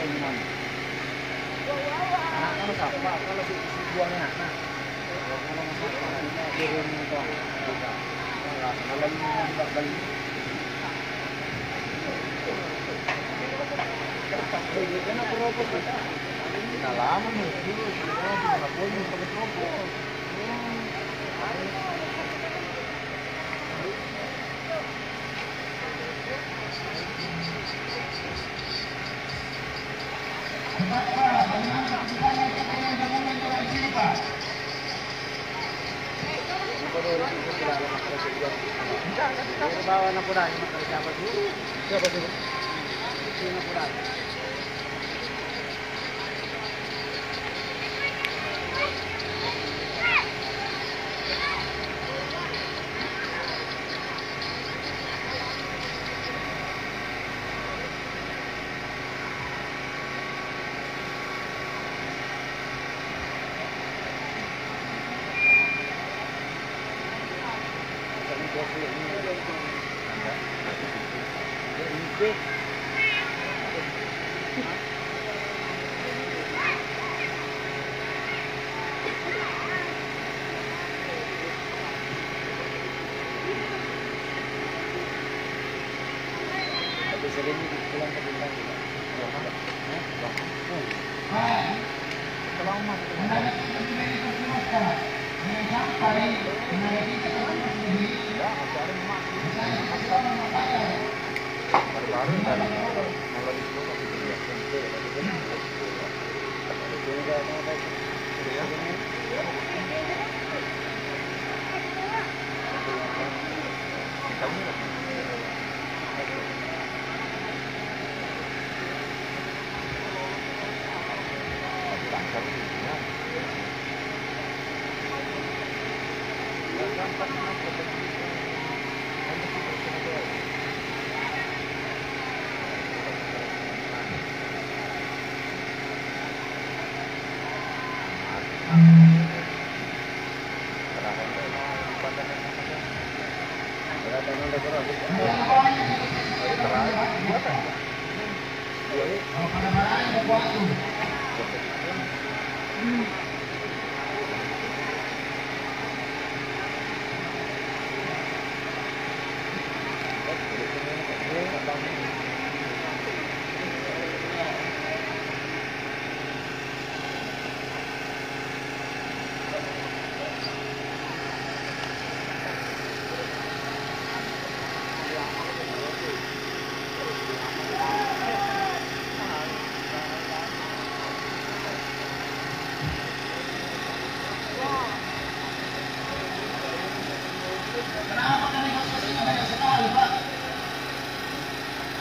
ini. Nah, kalau siapa? Kalau si buangnya, nah, kalau masalah turun itu, buka. Kalau ini nggak beli. Kenapa rokok kita? Kita lama nih dulu, kita boleh pakai rokok. Bawa na po na yung siapa dulu. Siapa dulu? Sino po na? Sering pulang ke bintang juga.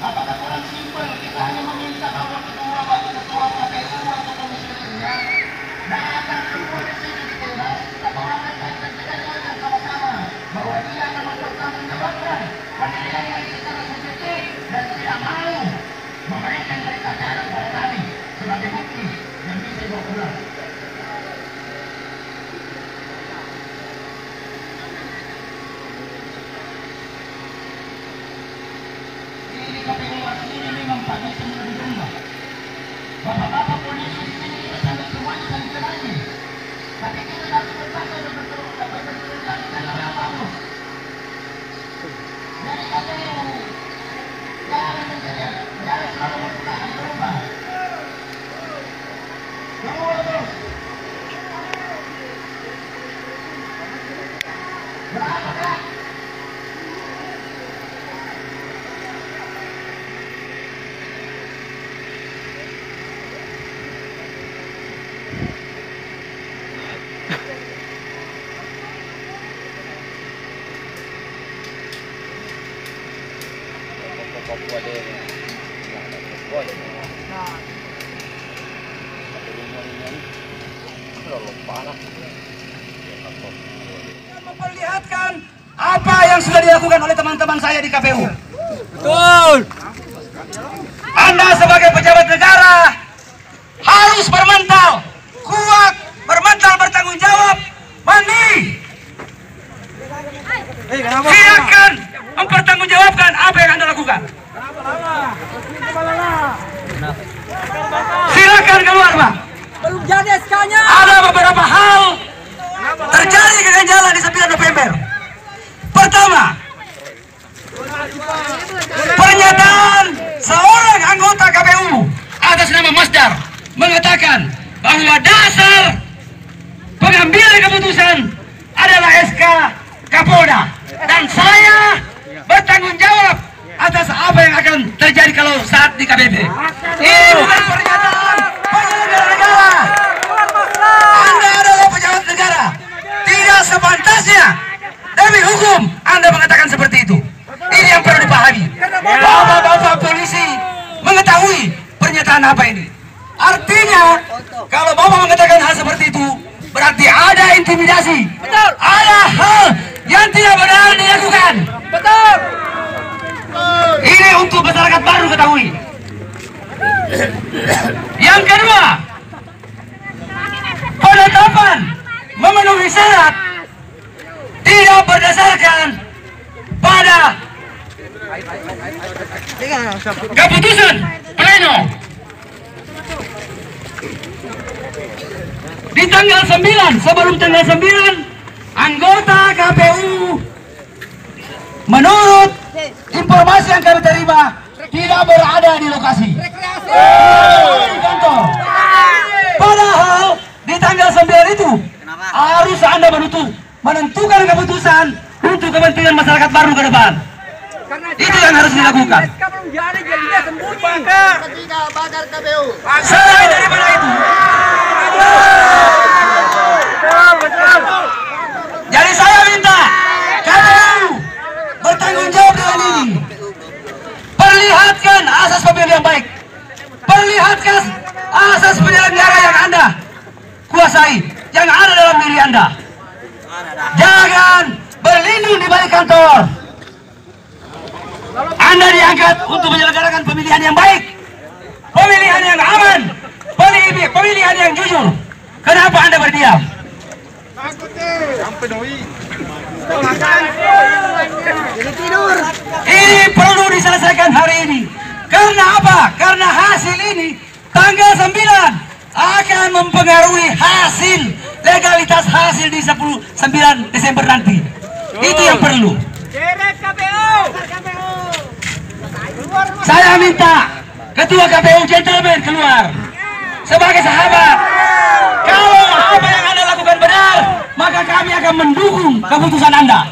Apakah kurang simpel kita hanya meminta bahwa ketua KPU atau komisi pemilihan datang keluar di sini dibebas, kita bahkan dan kita jalan sama-sama bahwa dia akan mempertanggungjawabkan penilaian secara subjektif dan tidak mau memberikan berita acara kepada kami sebagai bukti yang bisa dibawa pulang. KPU ini memang pagi semua di rumah. Bapak-bapak polisi di sini kita sambil semuanya sambil lagi. Tapi kita harus berkata dan berteruskan dengan bagus. Dari KPU jangan menjadi, jangan selalu menggunakan berubah. Keluar terus. Berapa kak? Papua deh, memperlihatkan apa yang sudah dilakukan oleh teman-teman saya di KPU. betul. Anda sebagai pejabat negara harus bermental kuat, bermental bertanggung jawab, mandi. Silakan mempertanggungjawabkan apa yang Anda lakukan. Akbar mengatakan bahwa dasar pengambilan keputusan adalah SK Kapolda, dan saya bertanggung jawab atas apa yang akan terjadi kalau saat di KBP. Ini bukan pernyataan penyelenggara negara. Anda adalah pejabat negara. Tidak sepantasnya demi hukum Anda mengatakan seperti itu. Ini yang perlu dipahami. Bapak-bapak polisi mengetahui pernyataan apa ini. Artinya, kalau Bapak mengatakan hal seperti itu, berarti ada intimidasi. Betul. Ada hal yang tidak benar dilakukan. Betul. Ini untuk masyarakat baru ketahui. Yang kedua, penetapan memenuhi syarat tidak berdasarkan pada keputusan pleno di tanggal 9, sebelum tanggal 9, anggota KPU menurut informasi yang kami terima tidak berada di lokasi di kantor. Padahal di tanggal 9 itu harus Anda menentukan keputusan untuk kepentingan masyarakat baru ke depan. Itu yang harus dilakukan. Selain daripada itu, jadi saya minta KPU bertanggung jawab dengan ini. Perlihatkan asas pemilu yang baik. Perlihatkan asas penyelenggara yang Anda kuasai, yang ada dalam diri Anda. Jangan berlindung di balik kantor. Anda diangkat untuk menyelenggarakan pemilihan yang baik, pemilihan yang aman, pemilihan yang jujur. Kenapa Anda berdiam? Ini perlu diselesaikan hari ini. Karena apa? Karena hasil ini tanggal 9 akan mempengaruhi hasil legalitas hasil di 9 Desember nanti. Itu yang perlu. Saya minta Ketua KPU gentleman keluar sebagai sahabat. Kalau apa yang Anda lakukan benar, maka kami akan mendukung keputusan Anda.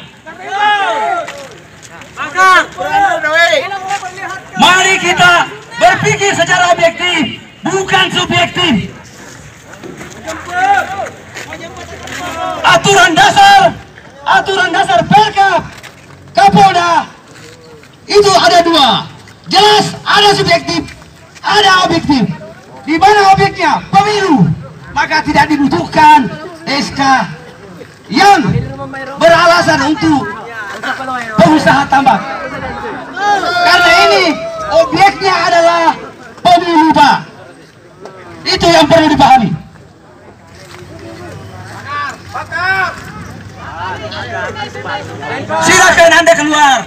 Mari kita berpikir secara objektif, bukan subjektif. Aturan dasar Perkap Kapolda itu ada dua. Jelas ada subjektif, ada objektif. Di mana objeknya? Pemilu. Maka tidak dibutuhkan SK yang beralasan untuk pengusaha tambak. Karena ini objeknya adalah pemilu, Pak. Itu yang perlu dipahami. Silakan Anda keluar.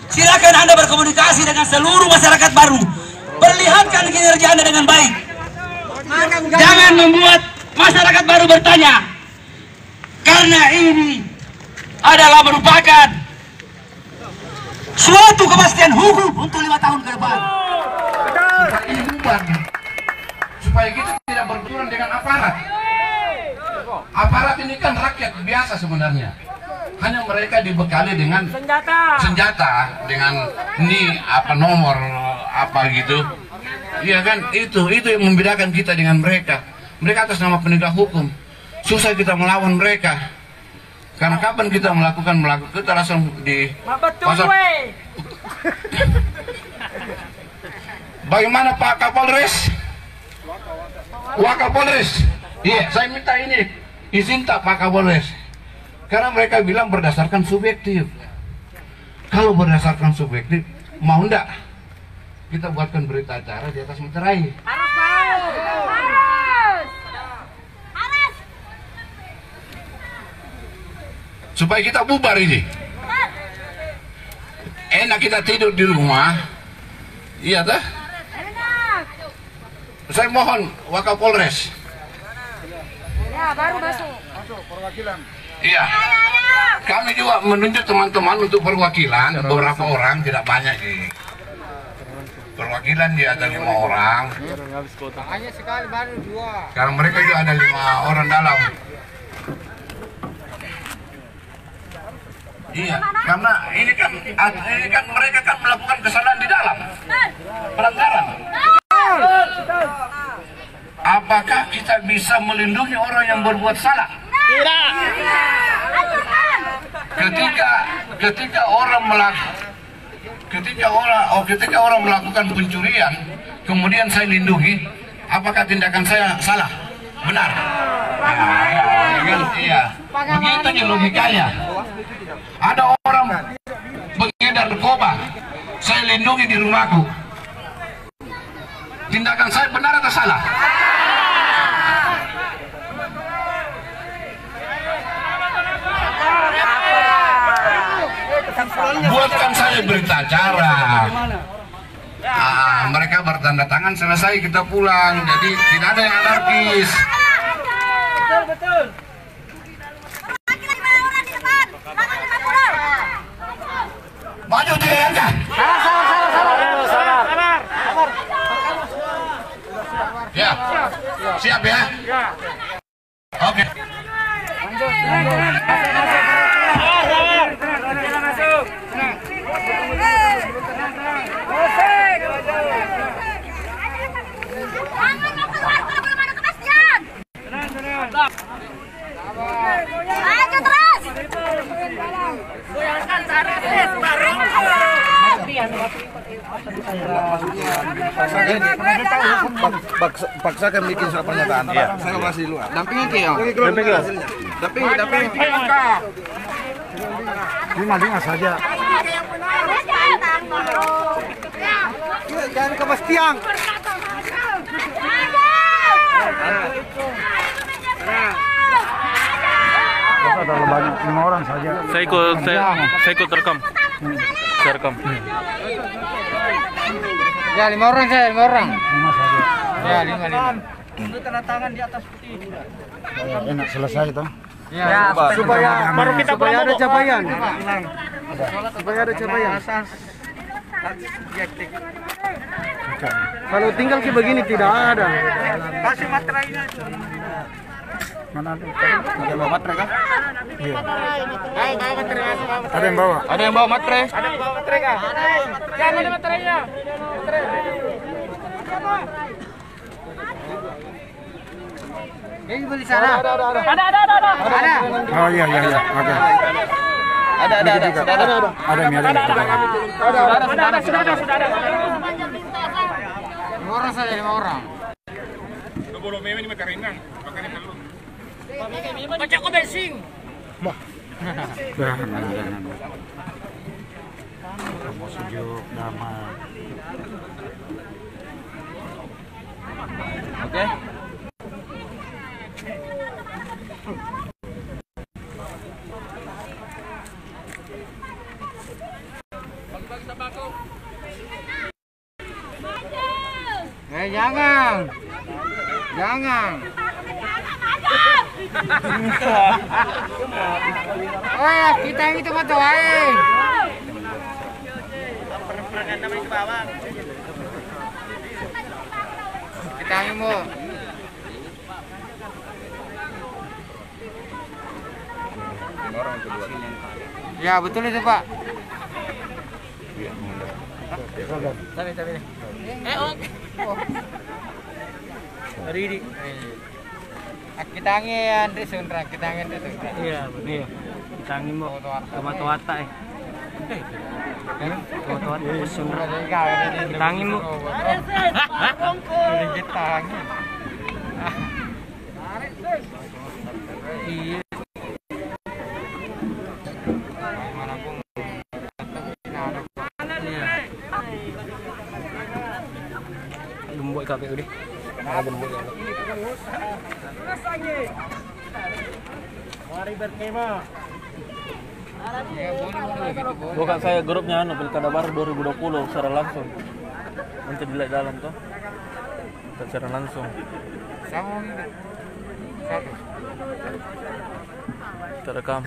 Silakan Anda berkomunikasi dengan seluruh masyarakat baru. Perlihatkan kinerja Anda dengan baik. Jangan membuat masyarakat baru bertanya. Karena ini adalah merupakan suatu kepastian hukum untuk 5 tahun ke depan. Ini bubar, supaya kita tidak berbenturan dengan aparat. Aparat ini kan rakyat biasa sebenarnya. Hanya mereka dibekali dengan senjata dengan ini apa nomor apa gitu. Iya kan, itu yang membedakan kita dengan mereka. Mereka atas nama penegak hukum. Susah kita melawan mereka. Karena kapan kita melakukan kita langsung di pasar. Bagaimana Pak Kapolres? Wakapolres. Iya, saya minta ini izin tak Pak Kapolres. Karena mereka bilang berdasarkan subjektif. Kalau berdasarkan subjektif, mau enggak kita buatkan berita acara di atas materai? Harus. Supaya kita bubar ini. Enak kita tidur di rumah. Iya dah. Saya mohon Wakapolres. Ya, baru masuk. Perwakilan. Iya. Kami juga menunjuk teman-teman untuk perwakilan, beberapa orang, tidak banyak ini. perwakilan dia ada 5 orang. Hanya sekali baru 2. Sekarang mereka juga ada 5 orang dalam. Iya, karena ini kan mereka kan melakukan kesalahan di dalam, pelanggaran. Apakah kita bisa melindungi orang yang berbuat salah? Tidak. Ketika orang melakukan pencurian, kemudian saya lindungi, apakah tindakan saya salah? Benar. Iya. Begitu aja logikanya. Ada orang mengedar narkoba, saya lindungi di rumahku. Tindakan saya benar atau salah? Buatkan saya berita acara. Mereka bertanda tangan, selesai kita pulang. Jadi tidak ada yang anarkis. Betul. Maju diangkat. Sabar. Ya, siap ya. Oke. Maju terus. Paksakan bikin surat pernyataan. Saya kasih dulu. Dampingi Ki. Dampingi. Dengar saja. Jangan ke Mas Tiang. Terlalu banyak 5 orang saja. Saya ikut rekam. Saya rekam. Ya 5 orang saya, 5 orang. 5 saja. Ya 5. Untuk tanda tangan di atas putih. Enak selesai toh. Ya, supaya baru kita supaya ada capaian. Supaya ada capaian. Kalau tinggal kayak begini tidak ada. Kasih materainya. Mana ada? Ada yang bawa materai kah? Iya. Ada yang bawa? Ada yang bawa materai? Ada yang bawa materai kah? Ya, mana materainya? Ini beli sana. Ada. Oh iya. Oke. Ada. Ada yang ada. Sudah ada. 5 orang saja, 5 orang. Baca ko bensing. Jangan. Kamu sejuk, damai. Oke. Jangan. Oh ya, kita yang itu betul Kita yang mau. Ya betul itu Pak. Ridi. Kita angin Andre Sundra, kita angin itu. Iya, benar. Tangi mo. Tumatuwata eh. Tumatuwata po sundra. Tangi mo. Kita angin. Iya. Lumboy KPU deh. Lumboy. Mari berkema. Bukan saya grupnya Pilkada Baru 2020 secara langsung. Nanti dilihat dalam tuh. Secara langsung. Sama ini. Satu. Terekam.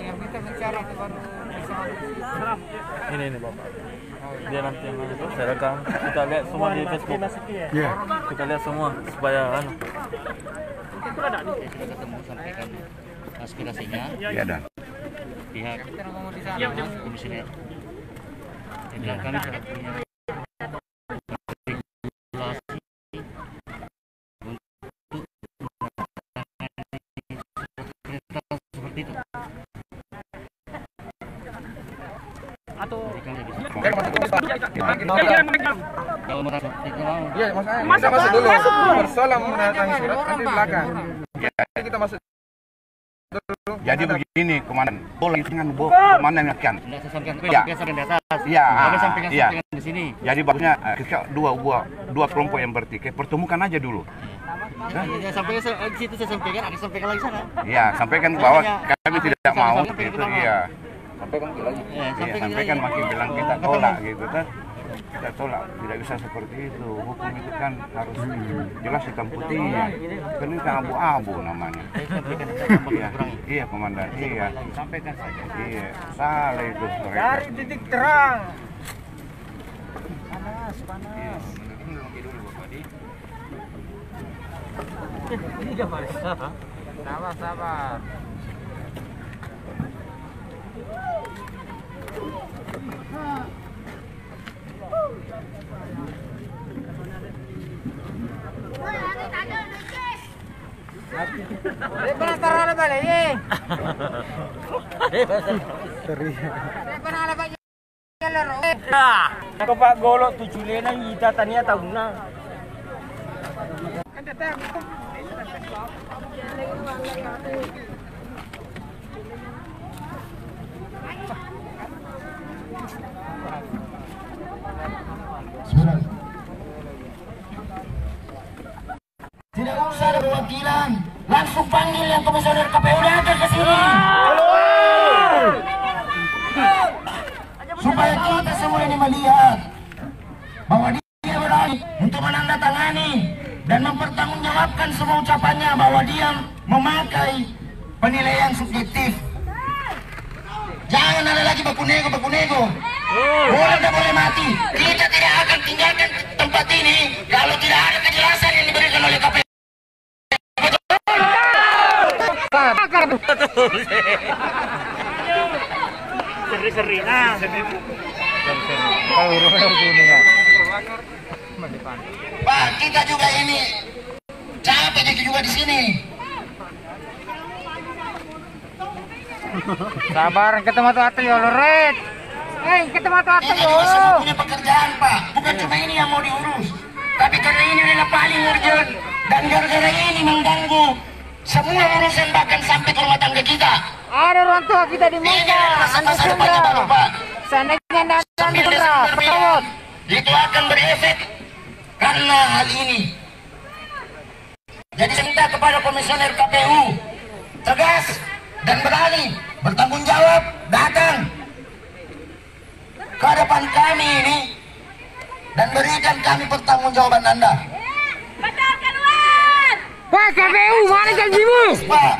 Yang kita bicara itu baru. Ini Bapak. Dia nanti yang itu saya rekam. Kita lihat semua di Facebook. Iya. Kita lihat semua supaya ketemu sampaikan aspirasinya Ya dan. pihak komisioner. Jadi kami sudah punya regulasi untuk seperti itu. Kalau merasa mau Iya, masuk dulu. Bersoal menandatangani surat nanti di belakang. Ya, Kita masuk dulu. jadi begini, komandan. Boleh dengan komandan kan? tidak saya sampaikan Iya. biasa di atas. Iya, Kami sampaikan iya. di sini. Jadi bagusnya ketika dua kelompok yang bertikai pertemukan aja dulu. Ya, sampai di situ saya sampaikan, akan sampaikan lagi sana. Ya, sampaikan bahwa kami tidak mau Sampai gitu. kita mau. Iya. Sampaikan lagi. Ya, Iya, sampaikan makin bilang kita tolak gitu kan. Kita tolak, tidak bisa seperti itu. Hukum itu kan harus jelas hitam putih. Kan ini kan abu-abu namanya. Iya, iya komandan. Iya, Sampaikan saja. iya. Salah itu mereka. Cari titik terang. Sabar. Ako pa golo tu chile na ita tania tahu na. Tidak usah ada perwakilan, langsung panggil yang komisioner KPU datang ke sini. Supaya kita semua ini melihat bahwa dia berani untuk menandatangani dan mempertanggungjawabkan semua ucapannya bahwa dia memakai penilaian subjektif. Jangan ada lagi baku-nego. Boleh tidak boleh mati. Kita tidak akan tinggalkan tempat ini kalau tidak ada kejelasan yang diberikan oleh KPU. Seri-seri nah. Pak, kita juga ini capek juga di sini. Sabar, ketemu tuh atu ya loret. Ketemu tuh atu Kita juga semua punya pekerjaan, Pak. Bukan cuma ini yang mau diurus, tapi karena ini adalah paling urgent dan gara-gara ini mengganggu semua urusan bahkan sampai ke rumah tangga kita. Ada orang tua kita di Ini adalah masa depannya baru, Pak. Seandainya datang 9 Desember ini, itu akan berefek karena hal ini. Jadi saya minta kepada komisioner KPU tegas dan berani bertanggung jawab datang ke depan kami ini dan berikan kami pertanggungjawaban Anda. Betul keluar. Pak KPU, mana janjimu? Pak,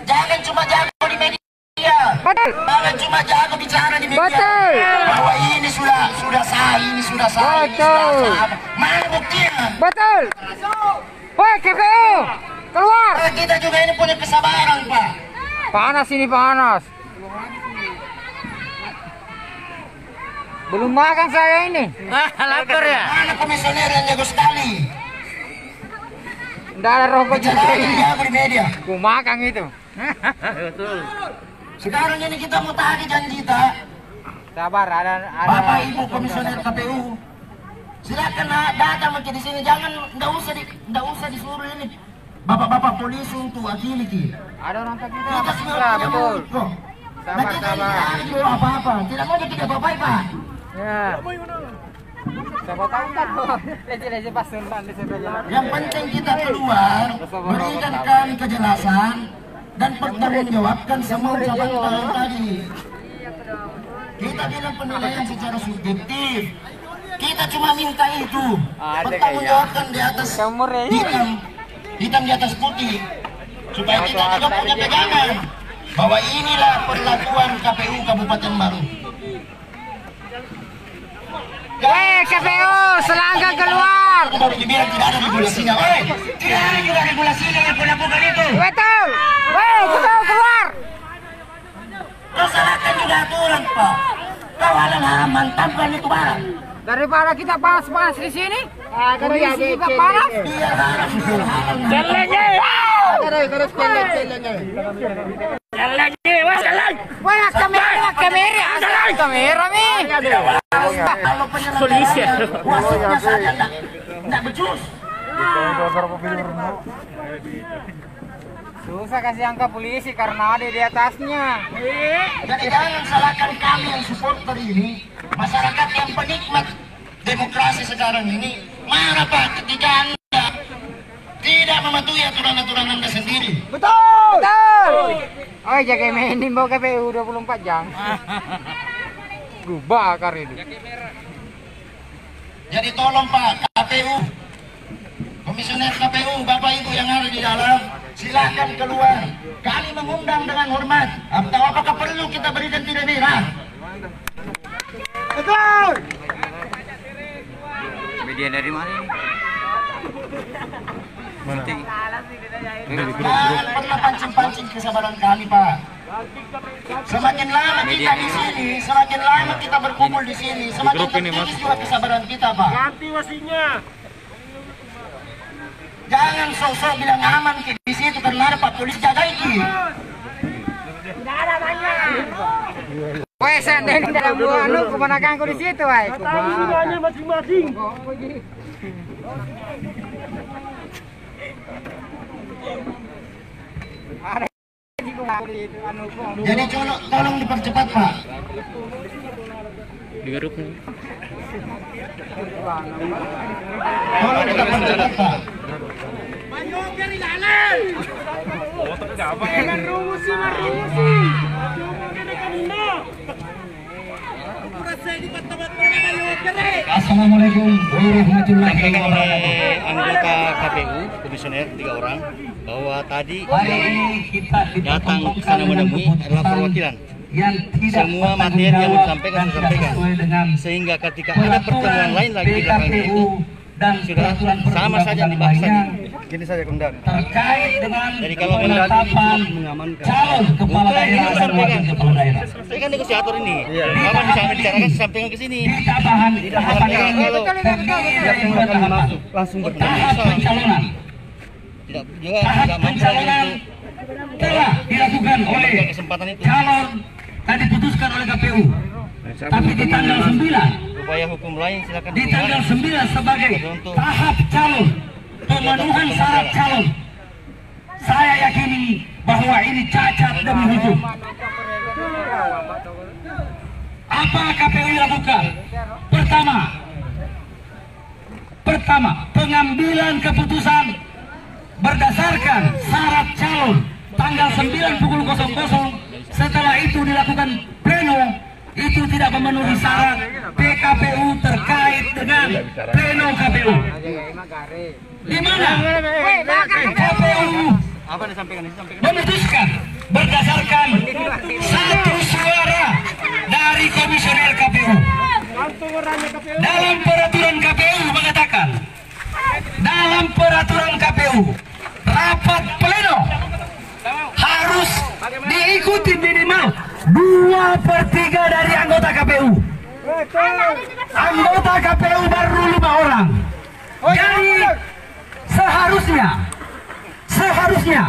jangan cuma jago di media. Betul. Jangan cuma jago bicara di media. Betul. Bahwa ini sudah sah, ini sudah sah, ini Betul. sudah sah. Mana buktinya? Betul. Pak KPU, keluar. Kita juga ini punya kesabaran, Pak. Panas ini panas. Belum makan saya ini. Lapar ya? Mana komisioner yang jago sekali? Tidak ada rokok juga Bicara yang ini. jago di media. Ku makan itu. Sekarang ini kita mau tagih janji kita. Sabar, ada Bapak Ibu komisioner KPU, silakan datang di sini. Jangan, nggak usah disuruh ini. Bapak-bapak polisi untuk wakili kita. ada orang tua kita. Kita semua Ya, punya betul. mulut kok. Sabar, Nah, kita ini sabar. tidak ada jual apa-apa. Tidak mau kita apa-apa, Pak. Ya. Siapa tahu kan? Leci-leci pas senang di situ jalan. Yang penting kita keluar, berikan kami kejelasan dan pertanggungjawabkan semua ucapan kalian tadi. Kita bilang penilaian secara subjektif. Kita cuma minta itu. Pertanggungjawabkan di atas hitam di atas putih. Supaya kita juga punya pegangan. bahwa inilah perlakuan KPU Kabupaten Baru. KPU selangkah keluar. Baru dibilang tidak ada regulasinya. Tidak ada juga regulasinya yang melakukan itu. Betul. Betul keluar. Kau salahkan juga aturan, Pak. Kau halang-halang mantapkan itu barang. Daripada kita panas-panas di sini, polisi juga panas. Dia harus halang. Wah, kamera nih. Kalau penyelenggara wasitnya saja tidak becus. Susah kasih angka polisi karena ada di atasnya. Jadi jangan salahkan kami yang supporter ini, masyarakat yang penikmat demokrasi sekarang ini marah Pak ketika Anda tidak mematuhi aturan-aturan Anda sendiri. Betul. Oh, jaga mainin bawa KPU 24 jam. Gue bakar itu. Jadi tolong Pak KPU, komisioner KPU, Bapak Ibu yang ada di dalam, silakan keluar. Kami mengundang dengan hormat. Atau apakah perlu kita berikan tidak merah? Betul. Media dari mana? Jangan pernah pancing-pancing kesabaran kami Pak. Semakin lama kita di sini, semakin lama kita berkumpul di sini, semakin tinggi juga kesabaran kita Pak. Ganti wasinya. Jangan sok-sok bilang aman di situ karena ada Pak polisi jaga iki. Tidak ada banyak. Woi, sendiri dalam buah anu keponakanku di situ, woi. Tanya masing-masing. Ada Jadi tolong dipercepat Pak. Digaruk nih. Tolong dipercepat Pak. Assalamualaikum warahmatullahi wabarakatuh. Anggota KPU, komisioner 3 orang, bahwa tadi Hari ini kita datang ke sana menemui adalah perwakilan. yang tidak Semua materi yang disampaikan saya sampaikan. Sehingga ketika ada pertemuan lain lagi di belakang itu dan sudah sama saja dibahas tadi. Gini saja kemudian. terkait dengan Jadi kalau penetapan calon kepala daerah dan wakil kepala daerah. Saya kan negosiator ini. Apa bisa bicarakan sampaikan ke sini. Kita tahan tahapan ini Kalau langsung tahap pencalonan. tidak juga Tahap tidak mampu pencalonan untuk telah dilakukan oleh kesempatan itu. calon dan diputuskan oleh KPU. Tapi di tanggal 9, Upaya hukum lain silakan di tanggal 9 sebagai tahap calon, pemenuhan syarat calon, saya yakini bahwa ini cacat demi hukum. Apa KPU lakukan? Pertama, pengambilan keputusan berdasarkan syarat calon tanggal 9 pukul 00. Setelah itu dilakukan pleno, itu tidak memenuhi syarat PKPU terkait dengan pleno KPU. Di mana KPU Apa disampaikan? memutuskan berdasarkan satu suara dari komisioner KPU. Dalam peraturan KPU mengatakan, dalam peraturan KPU rapat pleno harus diikuti minimal 2/3 dari anggota KPU. Anggota KPU baru 5 orang. Jadi seharusnya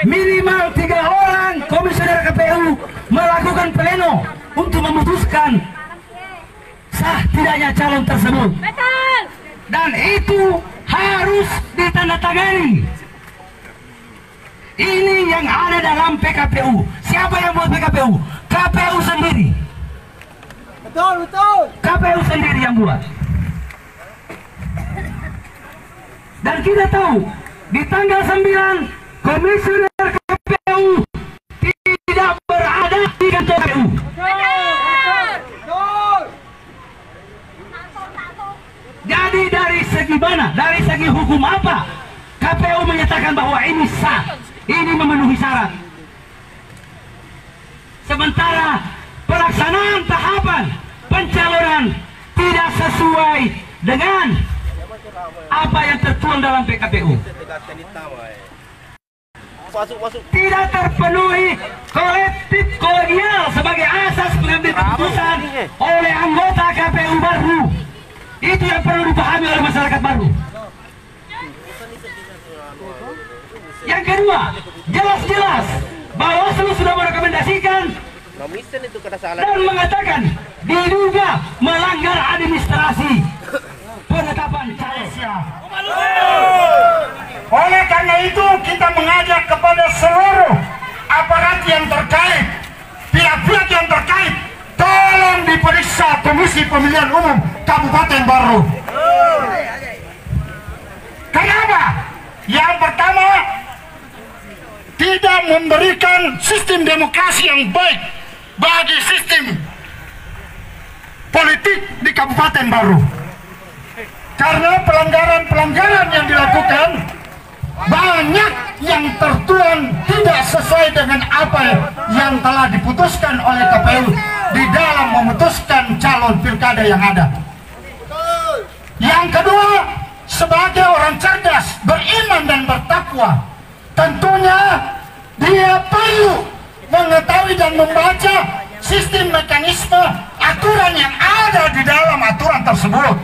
minimal 3 orang komisioner KPU melakukan pleno untuk memutuskan sah tidaknya calon tersebut. Betul. Dan itu harus ditandatangani. Ini yang ada dalam PKPU. Siapa yang buat PKPU? KPU sendiri. Betul. KPU sendiri yang buat. Dan kita tahu di tanggal 9 komisioner KPU tidak berada di kantor KPU. Jadi dari segi mana? Dari segi hukum apa? KPU menyatakan bahwa ini sah, ini memenuhi syarat. sementara pelaksanaan tahapan pencalonan tidak sesuai dengan apa yang tertuang dalam PKPU. Tidak terpenuhi kolektif kolegial sebagai asas pengambil keputusan oleh anggota KPU baru. Itu yang perlu dipahami oleh masyarakat baru. Yang kedua, jelas-jelas Bawaslu sudah merekomendasikan dan mengatakan diduga melanggar administrasi penetapan calon. Oleh karena itu kita mengajak kepada seluruh aparat yang terkait, pihak-pihak yang terkait, tolong diperiksa Komisi Pemilihan Umum Kabupaten Baru. Kenapa? Yang pertama, tidak memberikan sistem demokrasi yang baik bagi sistem politik di Kabupaten Baru. Karena pelanggaran-pelanggaran yang dilakukan banyak yang tertuang tidak sesuai dengan apa yang telah diputuskan oleh KPU di dalam memutuskan calon pilkada yang ada. Yang kedua, sebagai orang cerdas, beriman dan bertakwa, tentunya dia perlu mengetahui dan membaca sistem mekanisme aturan yang ada di dalam aturan tersebut.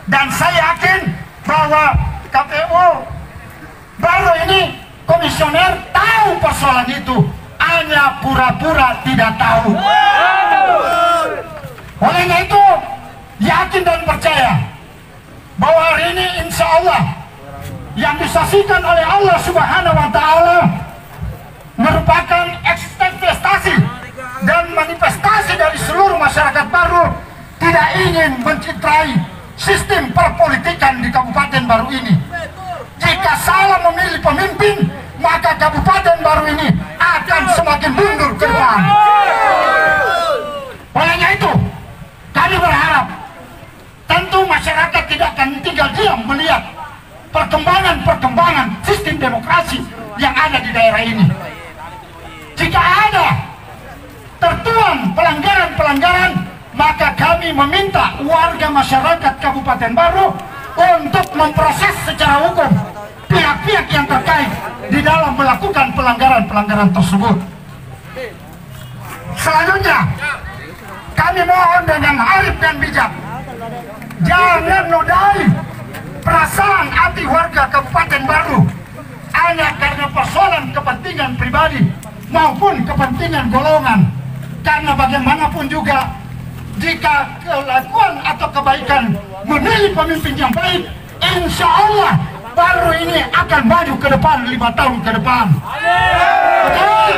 Dan saya yakin bahwa KPU baru ini komisioner tahu persoalan itu, hanya pura-pura tidak tahu. Olehnya itu yakin dan percaya bahwa hari ini insya Allah yang disaksikan oleh Allah Subhanahu wa Ta'ala merupakan ekspektasi dan manifestasi dari seluruh masyarakat baru tidak ingin mencitrai sistem perpolitikan di Kabupaten Baru ini. Jika salah memilih pemimpin, maka Kabupaten Baru ini akan semakin mundur ke depan. Olehnya itu, kami berharap tentu masyarakat tidak akan tinggal diam melihat perkembangan sistem demokrasi yang ada di daerah ini. Jika ada tertuang pelanggaran-pelanggaran, maka kami meminta warga masyarakat Kabupaten Baru untuk memproses secara hukum pihak-pihak yang terkait di dalam melakukan pelanggaran-pelanggaran tersebut. Selanjutnya, kami mohon dengan arif dan bijak, jangan nodai perasaan hati warga Kabupaten Baru hanya karena persoalan kepentingan pribadi maupun kepentingan golongan. Karena bagaimanapun juga, jika kelakuan atau kebaikan memilih pemimpin yang baik, insya Allah Baru ini akan maju ke depan 5 tahun ke depan. Betul?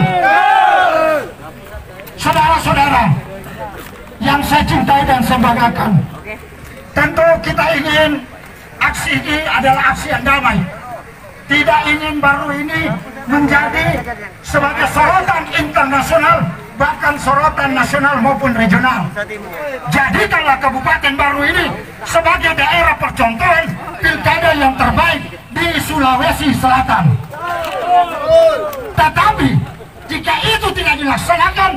Saudara-saudara yang saya cintai dan saya banggakan, tentu kita ingin aksi ini adalah aksi yang damai. Tidak ingin Baru ini menjadi sebagai sorotan internasional, bahkan sorotan nasional maupun regional. Jadikanlah Kabupaten Baru ini sebagai daerah percontohan pilkada yang terbaik di Sulawesi Selatan. Tetapi jika itu tidak dilaksanakan,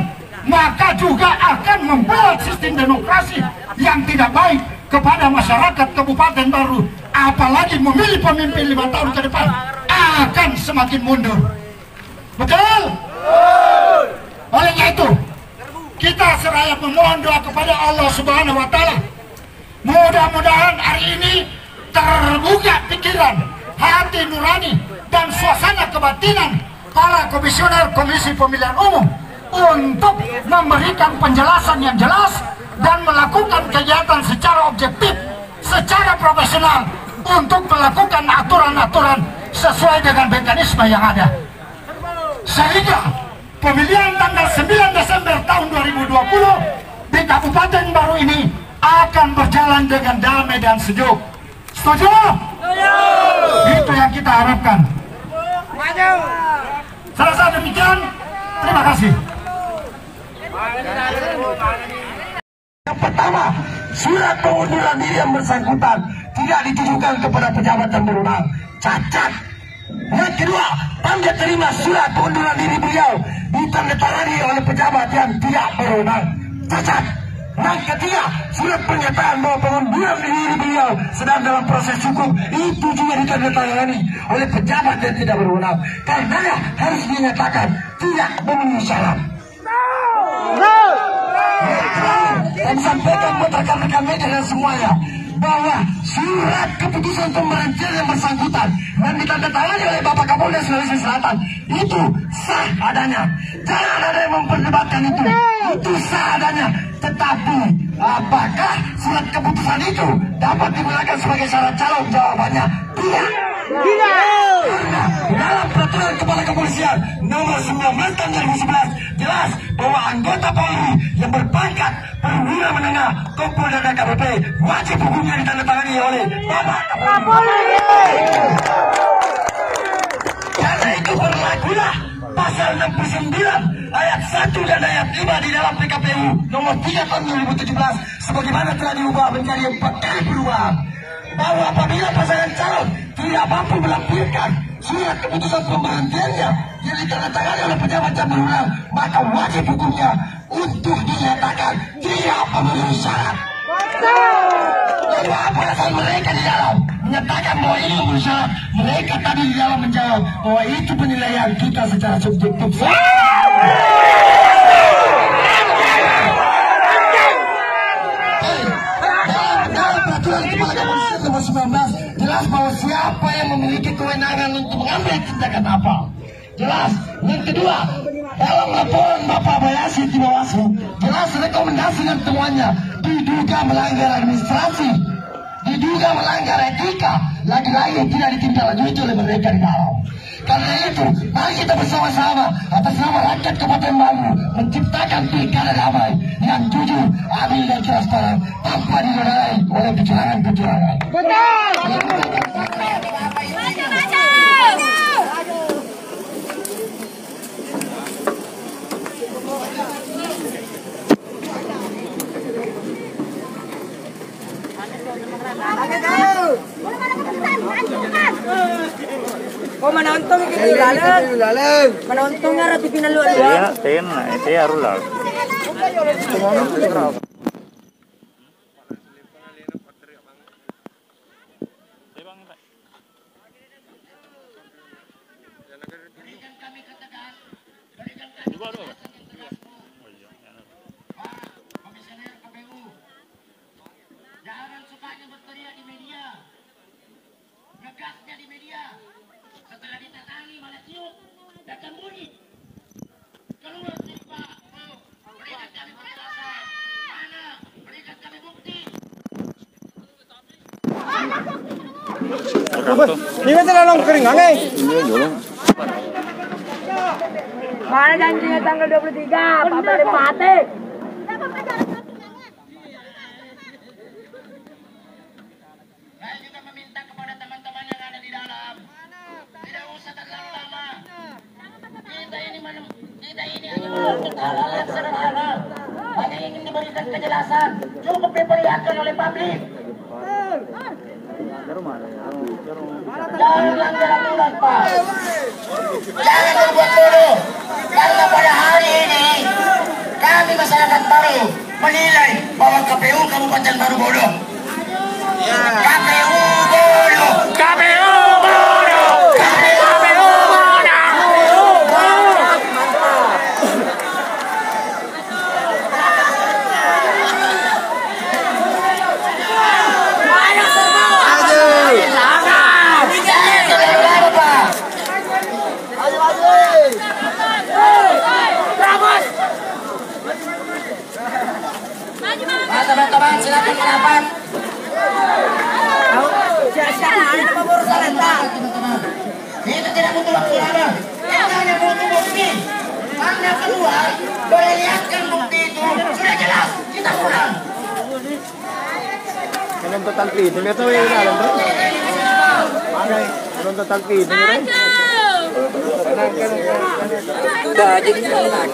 maka juga akan membuat sistem demokrasi yang tidak baik kepada masyarakat Kabupaten Baru. Apalagi memilih pemimpin 5 tahun ke depan akan semakin mundur. Betul? Olehnya itu, kita seraya memohon doa kepada Allah Subhanahu wa Ta'ala. Mudah-mudahan hari ini terbuka pikiran, hati nurani, dan suasana kebatinan para komisioner Komisi Pemilihan Umum untuk memberikan penjelasan yang jelas dan melakukan kegiatan secara objektif, secara profesional untuk melakukan aturan-aturan sesuai dengan mekanisme yang ada. Sehingga pemilihan tanggal 9 Desember tahun 2020 di Kabupaten Baru ini akan berjalan dengan damai dan sejuk. Setuju? Itu yang kita harapkan. Selesai demikian, terima kasih. Yang pertama, surat pengunduran diri yang bersangkutan tidak ditujukan kepada pejabat yang berwenang, cacat. Yang kedua, Pamjat terima surat pengunduran diri beliau ditandatangani oleh pejabat yang tidak berwenang. Cacat. Yang ketiga, surat pernyataan bahwa pengunduran diri beliau sedang dalam proses hukum itu juga ditandatangani oleh pejabat yang tidak berwenang. Karenanya harus dinyatakan tidak memenuhi syarat. Dan sampaikan buat rekan-rekan media dan semuanya bahwa surat keputusan pemberhentian yang bersangkutan dan ditandatangani oleh Bapak Kapolda Sulawesi Selatan itu sah adanya. Jangan ada yang memperdebatkan itu sah adanya. Tetapi apakah surat keputusan itu dapat digunakan sebagai syarat calon? Jawabannya tidak. Karena dalam peraturan Kepala Kepolisian nomor 19 tahun 2011 jelas bahwa anggota Polri yang berpangkat perwira menengah Kompol dan KPP wajib hukumnya ditandatangani oleh Bapak Kapolri. Karena itu berlakulah pasal 69 ayat 1 dan ayat 5 di dalam PKPU nomor 3 tahun 2017 sebagaimana telah diubah menjadi 4 kali perubahan, bahwa apabila pasangan calon tidak mampu melampirkan surat keputusan pemberhentiannya yang ditandatangani oleh pejabat yang berwenang, maka wajib hukumnya untuk dinyatakan tidak memenuhi syarat. Lalu apa alasan mereka di dalam menyatakan bahwa ini memenuhi syarat? Mereka tadi di dalam menjawab bahwa itu penilaian kita secara subjektif. Dalam peraturan Kepala Kepolisian nomor 19 jelas bahwa siapa yang memiliki kewenangan untuk mengambil tindakan apa. Jelas. Yang kedua, dalam laporan Bapak Bayasi di Bawaslu jelas rekomendasi dan temuannya diduga melanggar administrasi, diduga melanggar etika, lagi-lagi tidak ditindaklanjuti oleh mereka di dalam. Karena itu, mari kita bersama-sama atas nama rakyat Kabupaten Bangli menciptakan pilkada damai yang jujur, adil dan transparan tanpa dinodai oleh kecurangan-kecurangan. Oh, menonton gitu lalang. Menontonnya rati pinaluan. Iya, tena, itu ya rular. Jangan sukanya berteriak di media, ngegasnya di media. Setelah ditatangi malah tiup dan bunyi. Keluar dari Pak, berikan kami penjelasan. Mana? Berikan kami bukti. Ini terlalu kering aneh. Mana janjinya tanggal 23, Pak Bupati. Saya juga meminta kepada teman-teman yang ada di dalam, tidak usah terlalu lama. Kita ini hanya menuntut hal-hal yang sederhana, hanya ingin diberikan kejelasan, cukup diperlihatkan oleh publik. Jangan langgar aturan, Pak. Jangan berbuat bodoh, karena pada hari ini kami masyarakat baru menilai bahwa KPU Kabupaten Baru bodoh. KPU bodoh. KPU bodoh. KPU bodoh. Ayo semua. Jangan Pak. Teman-teman silakan merapat. Itu tidak butuh waktu lama. Kita hanya butuh bukti. Anda keluar, boleh lihatkan bukti itu. Sudah jelas, kita pulang. Menonton talpi, lihat tuh yang dalam tuh. Ada menonton talpi, dengerin. Udah jadi kita.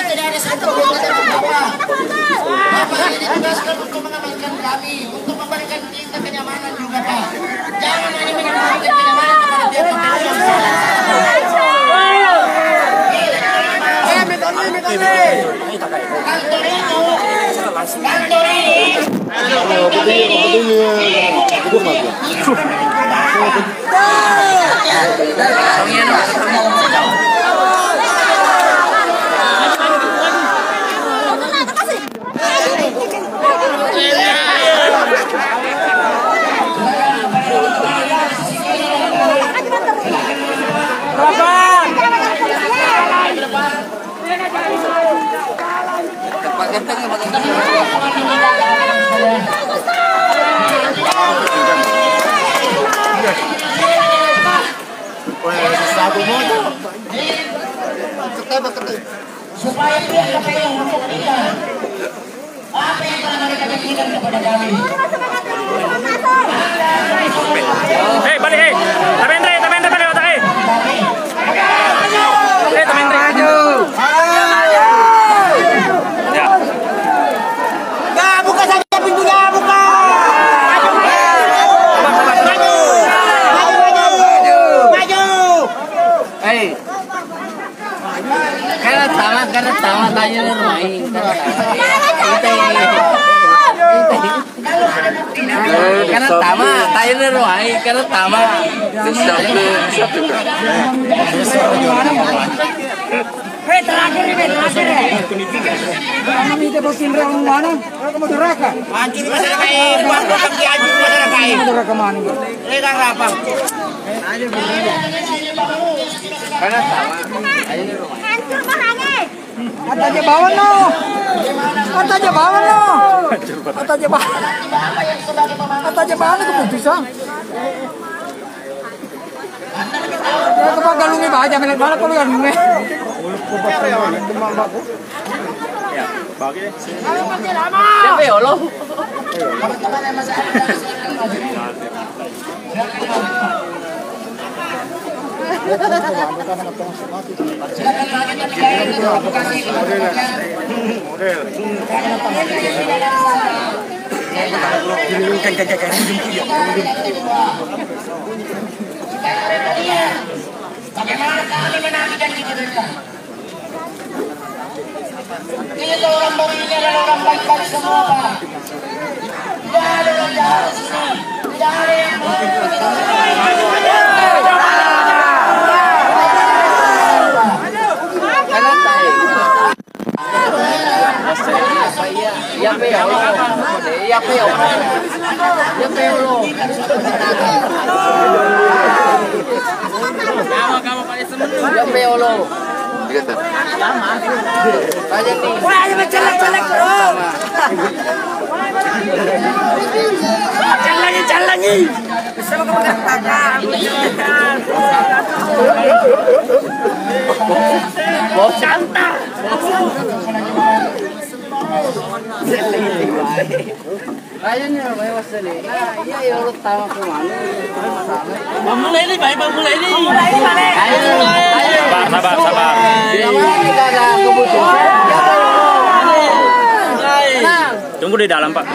Tidak ada satu Pak, ini tugaskan untuk mengamankan kami, untuk memberikan kita kenyamanan juga Pak. Jangan hanya memberikan kenyamanan kepada dia supaya dia kepayang untuk kita. Apa yang telah mereka berikan kepada kami? Balik, Tamendre balik otak, Tamendre. Maju. Ya. Nah, buka saja pintunya, buka. Maju. Karena tamat tanya main. Karena tamat tanya main. Karena tamat. Terakhir. Kami itu bosin orang mana? Kamu duraka. Anjir masalah kain, buat kaki anjir masalah kain. Duraka mana? Legang apa? Karena tamat. Hancur mahane. Ataja bawan no. Ataja bawan keputusan. Ya kepala galungnya baca melet mana kalau galungnya. Ya, bagi. Siapa ya Allah? Bagaimana kami menagih janji mereka? Ini orang baru ini adalah orang baik-baik semua Pak. Tidak ada orang jahat di sini. Tidak ada yang Ayahnya lewat sini. Iya ya lu tahu ke mana? Mulai ini, baik mulai ini. Ayo. Sabar. Tidak ada kebutuhan. Tunggu di dalam, Pak.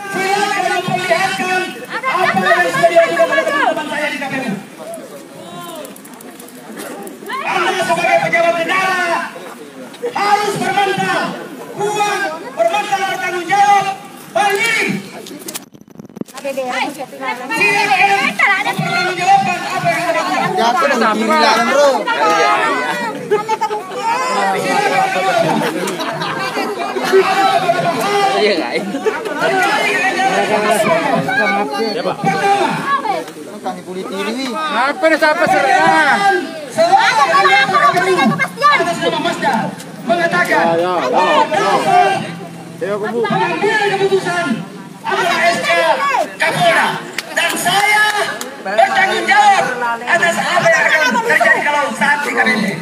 silakan memperlihatkan apa yang sudah diajukan oleh teman-teman saya di KPU. Anda sebagai pejabat negara harus bermental kuat, bermental bertanggung jawab. Balik. Silakan mempertanggungjawabkan apa yang sudah dilakukan. Jatuh dan bilang bro. Iya nggak? Ya, Pak. Kami kulit ini. Apa siapa serta? Mengatakan pengambilan keputusan adalah SK Kapolda dan saya bertanggung jawab atas apa yang akan terjadi kalau saat di KBP. Ini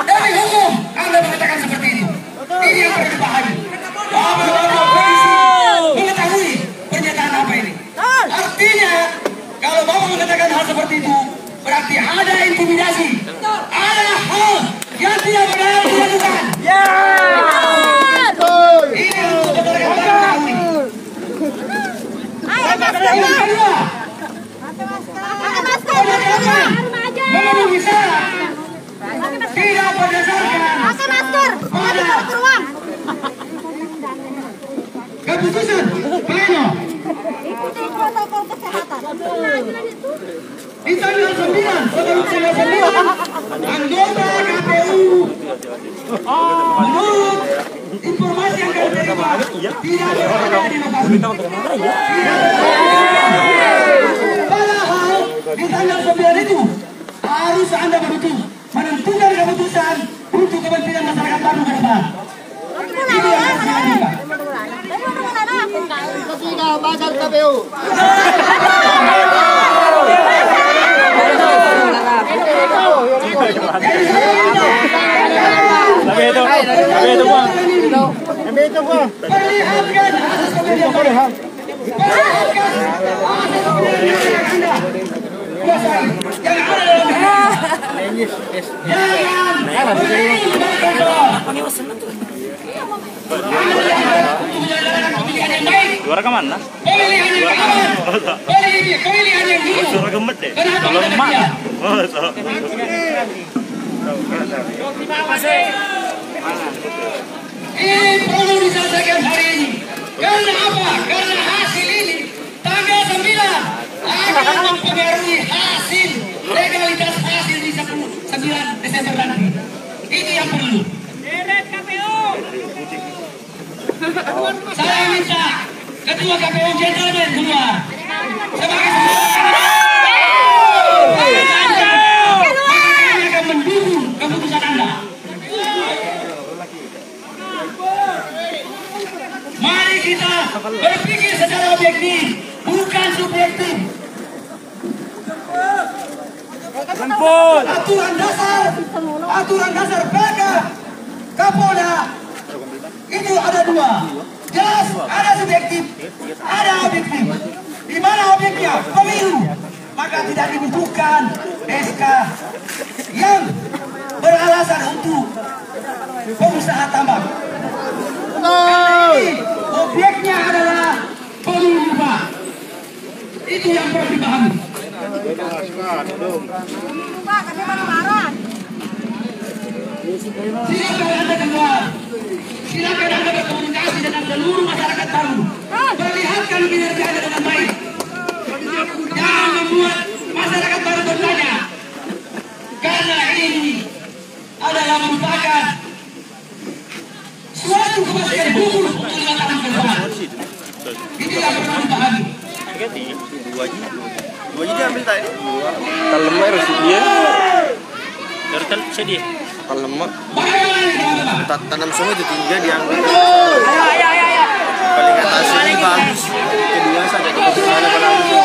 demi hukum Anda mengatakan seperti ini. Ini yang perlu dipahami. Bapak-bapak polisi mengetahui pernyataan apa ini. Artinya kalau Bapak mengatakan hal seperti itu berarti ada intimidasi, ada hal yang tidak benar dilakukan. Ini untuk rekan-rekan mengetahui. Yang kedua, memenuhi syarat tidak berdasarkan pada keputusan pleno di tanggal 9 anggota KPU menurut informasi yang kami terima tidak berada di lokasi. Padahal di tanggal 9 itu harus Anda menentukan keputusan untuk kepentingan masyarakat Bandung ke depan. Ini yang harus dilakukan. Tidak bakal KPU. Perlihatkan asas kemudian Anda. Perlihatkan asas kemudian Anda. Kuasai yang ada dalam diri. Jangan pemilihan yang baik. Juara kemana? Pemilihan yang aman. Pemilihan yang jujur. Suara gemet deh. Kenapa Kalau kita emak. diam? Ini perlu diselesaikan hari ini. Karena apa? Karena hasil ini tanggal 9 akan mempengaruhi hasil legalitas hasil di 9 Desember nanti. Ini yang perlu. Saya minta Ketua KPU gentleman semua sebagai kami akan mendukung keputusan Anda. Mari kita berpikir secara objektif, bukan subjektif. Aturan dasar PK Kapolda itu ada dua. Jelas ada subjektif, ada objektif. Di mana objeknya? Pemilu. Maka tidak dibutuhkan SK yang beralasan untuk pengusaha tambang. Karena ini objeknya adalah pemilu, Pak. Itu yang perlu dipahami. Silakan Anda keluar. Silakan Anda berkomunikasi dengan seluruh masyarakat Palu. Perlihatkan kinerja Anda dengan baik. Jangan membuat masyarakat Palu bertanya. Karena ini adalah merupakan suatu kepastian hukum untuk 5 tahun ke depan. Itu yang perlu dipahami. Dua jadi ambil tadi. Kalau lemak harus dia. Dari sedih. Kalau lemak. Tanam semua itu 3 diambil. Ayo. Paling atas ini bagus. Kedua saja keputusan ada bagus.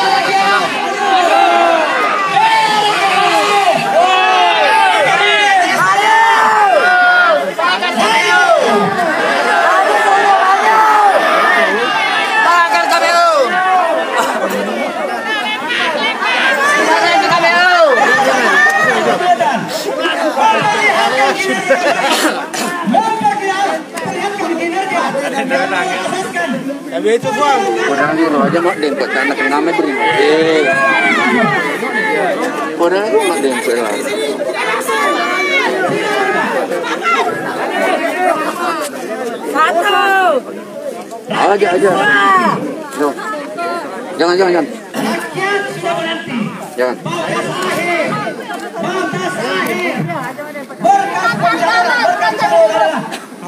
Tapi itu Bang. Orang itu aja mak dempet anak nama beri. Orang itu mak dempet lah. Satu. Aja. No. Jangan. Jangan.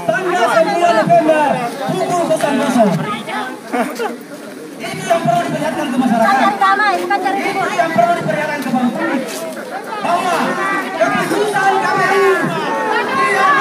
Tanggal 9 November pukul 00. Ini yang perlu diperlihatkan ke masyarakat. Ini yang perlu diperlihatkan ke bangsa. Bahwa keputusan KPU tidak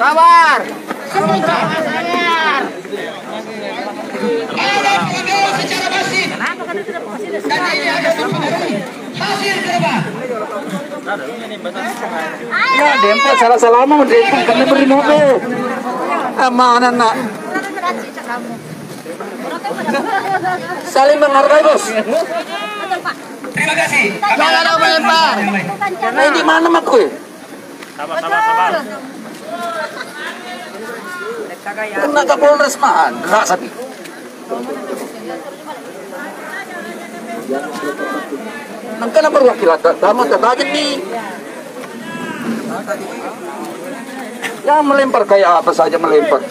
Sabar. Ada pengendara secara masif. Dan ini ada mempengaruhi hasil terbang. Ya, dempet salah-salah mau dempet kami beri mobil. Aman nak. Saling menghargai bos. Terima kasih. Jangan ada melempar. Ini di mana mak kue? Sabar. Kena Kapolres mah, enggak sapi. Nangkana perwakilan dama terbaik nih. Yang melempar kayak apa saja melempar.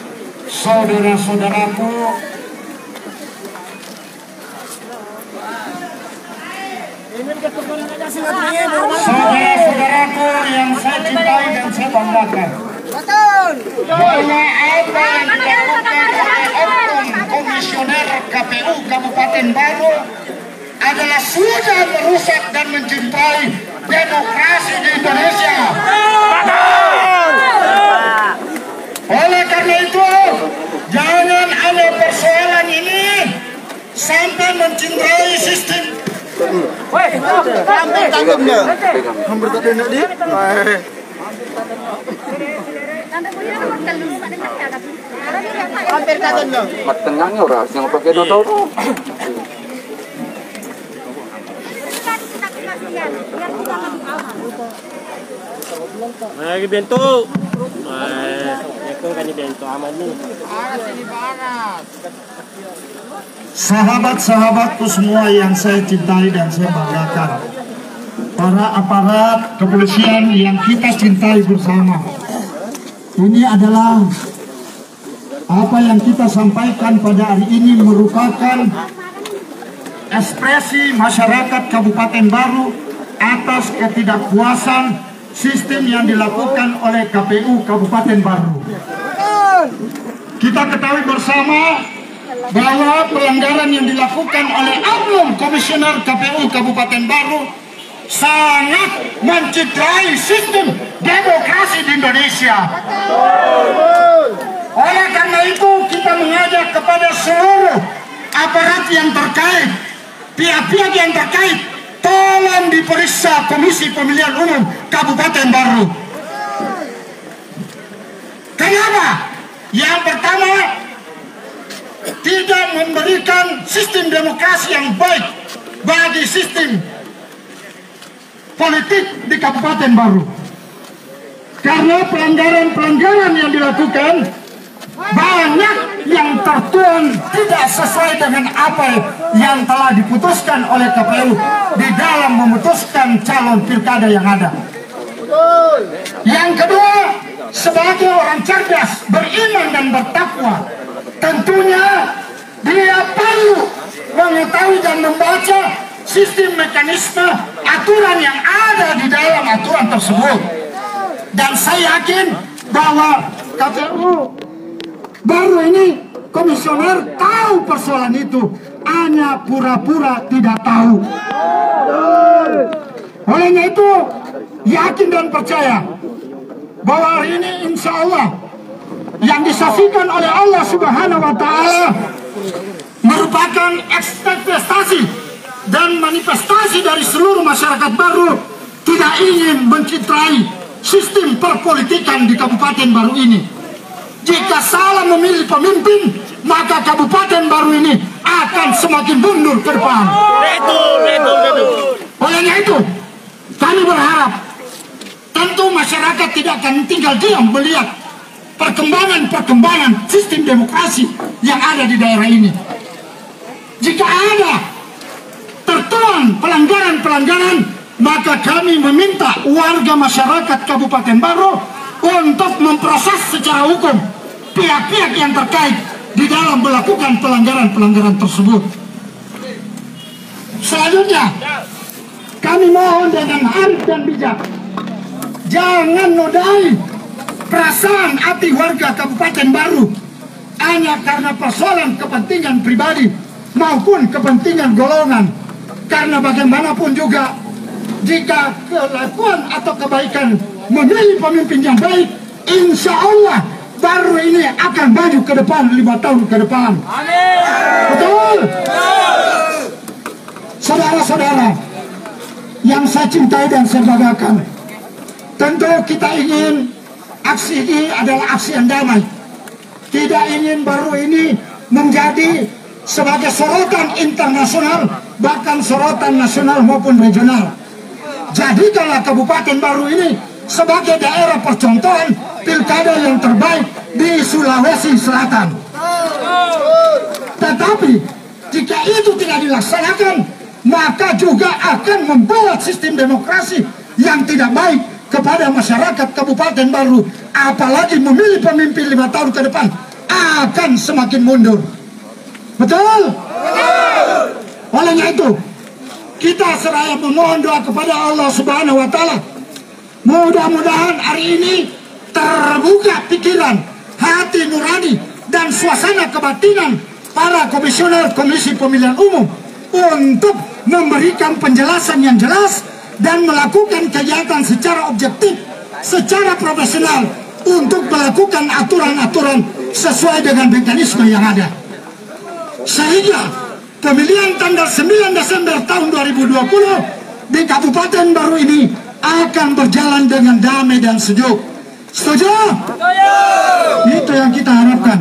Saudara-saudaraku, saudara-saudaraku yang saya cintai dan saya banggakan, bahwa apa yang dilakukan oleh Oknum Komisioner KPU Kabupaten Baru adalah sudah merusak dan mencintai demokrasi di Indonesia. Oleh karena itu, jangan ada persoalan ini sampai mencintai sistem. Matengangnya orang yang pakai dodol. Lagi bento. Itu kan di bento aman nih. Sahabat-sahabatku semua yang saya cintai dan saya banggakan, para aparat kepolisian yang kita cintai bersama, ini adalah apa yang kita sampaikan pada hari ini merupakan ekspresi masyarakat Kabupaten Baru atas ketidakpuasan sistem yang dilakukan oleh KPU Kabupaten Baru. Kita ketahui bersama bahwa pelanggaran yang dilakukan oleh Oknum Komisioner KPU Kabupaten Baru sangat mencederai sistem demokrasi di Indonesia. Oleh karena itu kita mengajak kepada seluruh aparat yang terkait, pihak-pihak yang terkait, tolong diperiksa Komisi Pemilihan Umum Kabupaten Baru. Kenapa? Yang pertama, tidak memberikan sistem demokrasi yang baik bagi sistem politik di Kabupaten Baru. Karena pelanggaran-pelanggaran yang dilakukan banyak yang tertuang tidak sesuai dengan apa yang telah diputuskan oleh KPU di dalam memutuskan calon pilkada yang ada. Yang kedua, sebagai orang cerdas, beriman dan bertakwa, tentunya dia perlu mengetahui dan membaca sistem mekanisme aturan yang ada di dalam aturan tersebut. Dan saya yakin bahwa KPU Baru ini komisioner tahu persoalan itu, hanya pura-pura tidak tahu. Olehnya itu, yakin dan percaya bahwa hari ini insya Allah yang disaksikan oleh Allah Subhanahu wa Ta'ala merupakan ekspektasi dan manifestasi dari seluruh masyarakat Baru tidak ingin mencitrai sistem perpolitikan di Kabupaten Baru ini. Jika salah memilih pemimpin, maka Kabupaten Baru ini akan semakin mundur ke depan. Olehnya itu, kami berharap tentu masyarakat tidak akan tinggal diam melihat perkembangan sistem demokrasi yang ada di daerah ini. Jika ada tertuang pelanggaran-pelanggaran, maka kami meminta warga masyarakat Kabupaten Baru untuk memproses secara hukum pihak-pihak yang terkait di dalam melakukan pelanggaran-pelanggaran tersebut. Selanjutnya, kami mohon dengan arif dan bijak, jangan nodai perasaan hati warga Kabupaten Baru hanya karena persoalan kepentingan pribadi maupun kepentingan golongan. Karena bagaimanapun juga, jika kelakuan atau kebaikan memilih pemimpin yang baik, insya Allah baru ini akan maju ke depan 5 tahun ke depan. Betul? Saudara-saudara yang saya cintai dan saya banggakan, tentu kita ingin aksi ini adalah aksi yang damai. Tidak ingin baru ini menjadi sebagai sorotan internasional, bahkan sorotan nasional maupun regional. Jadikanlah Kabupaten Baru ini sebagai daerah percontohan pilkada yang terbaik di Sulawesi Selatan. Tetapi jika itu tidak dilaksanakan, maka juga akan membawa sistem demokrasi yang tidak baik kepada masyarakat Kabupaten Baru. Apalagi memilih pemimpin 5 tahun ke depan akan semakin mundur. Betul? Olehnya itu, kita seraya memohon doa kepada Allah Subhanahu wa Ta'ala. Mudah-mudahan hari ini terbuka pikiran, hati nurani, dan suasana kebatinan para komisioner Komisi Pemilihan Umum untuk memberikan penjelasan yang jelas dan melakukan kegiatan secara objektif, secara profesional untuk melakukan aturan-aturan sesuai dengan mekanisme yang ada. Sehingga pemilihan tanggal 9 Desember tahun 2020 di Kabupaten Baru ini akan berjalan dengan damai dan sejuk. Setuju? Itu yang kita harapkan.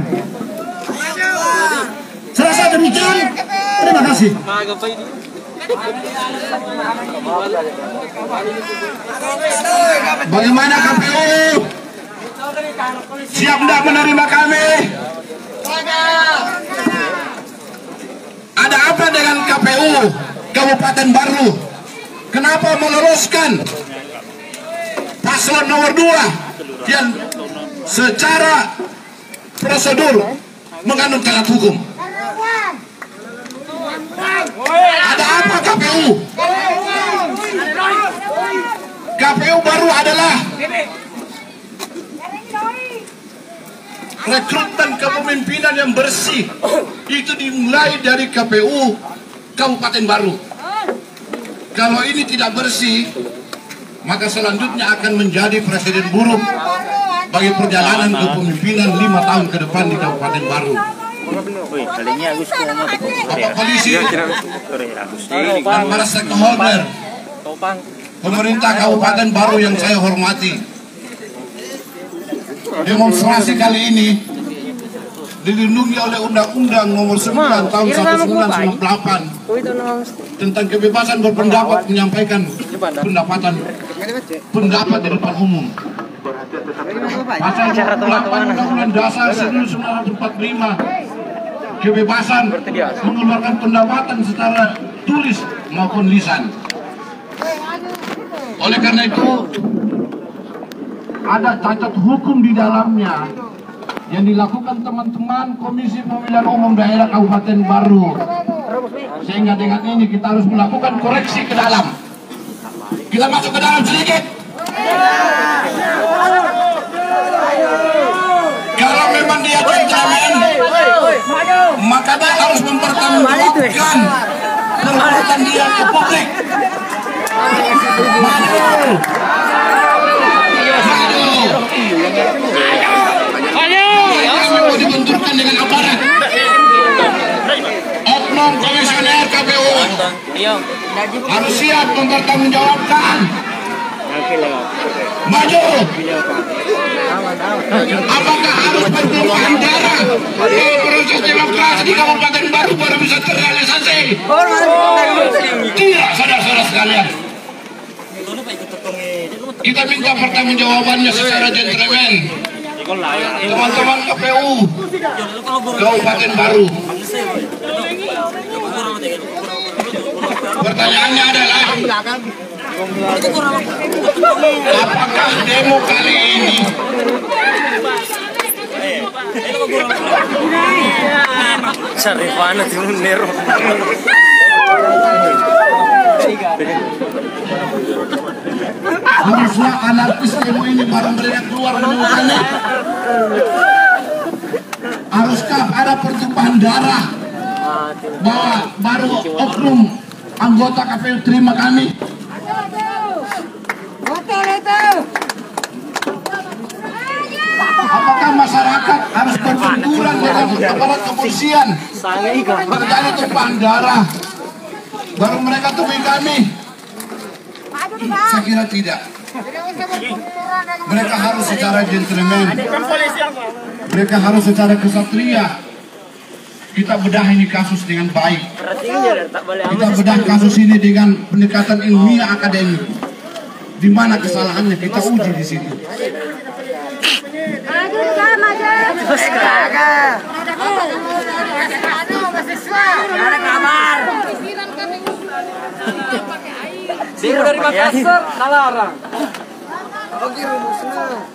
Saya rasa demikian. Terima kasih. Bagaimana KPU? Siap tidak menerima kami? Ada apa dengan KPU Kabupaten Baru? Kenapa meloloskan paslon nomor 2 yang secara prosedur mengandung syarat hukum? Ada apa KPU? KPU Baru adalah rekrutmen kepemimpinan yang bersih. Itu dimulai dari KPU Kabupaten Baru. Kalau ini tidak bersih, maka selanjutnya akan menjadi presiden buruk bagi perjalanan kepemimpinan 5 tahun ke depan di Kabupaten Baru. Bapak polisi dan para stakeholder pemerintah Kabupaten Baru yang saya hormati, demonstrasi kali ini dilindungi oleh Undang-Undang Nomor 9 Tahun 1998 tentang kebebasan berpendapat, menyampaikan pendapat di depan umum. Pasal 28 Undang-Undang Dasar 1945, kebebasan mengeluarkan pendapatan secara tulis maupun lisan. Oleh karena itu, ada cacat hukum di dalamnya yang dilakukan teman-teman Komisi Pemilihan Umum Daerah Kabupaten Baru. Sehingga dengan ini kita harus melakukan koreksi ke dalam. Kita masuk ke dalam sedikit. Kalau memang dia gentleman, maka dia harus mempertanggungjawabkan perbuatan dia ke publik. Maju. Mau dibenturkan dengan aparat. Oknum komisioner KPU harus siap mempertanggungjawabkan. Maju. Apakah harus berpeluang darah proses demokrasi di Kabupaten Baru baru bisa terrealisasi? Tidak, saudara-saudara sekalian. Kita minta pertanggungjawabannya secara gentleman. Teman-teman KPU Kabupaten Baru, pertanyaannya adalah, apakah demo kali ini Sarifana Timunero. harusnya anarkis demo ini baru mereka keluar menemukannya? Haruskah ada pertumpahan darah bahwa baru oknum anggota KPU terima kami? Betul itu. aparat kepolisian terjadi tumpahan darah, baru mereka temui kami. Saya kira tidak. Mereka harus secara gentleman, mereka harus secara kesatria. Kita bedah ini kasus dengan baik. Kita bedah kasus ini dengan pendekatan ilmiah akademik. Di mana kesalahannya kita uji di situ. Dia dari Makassar, Nalarang. Oke, rumusnya.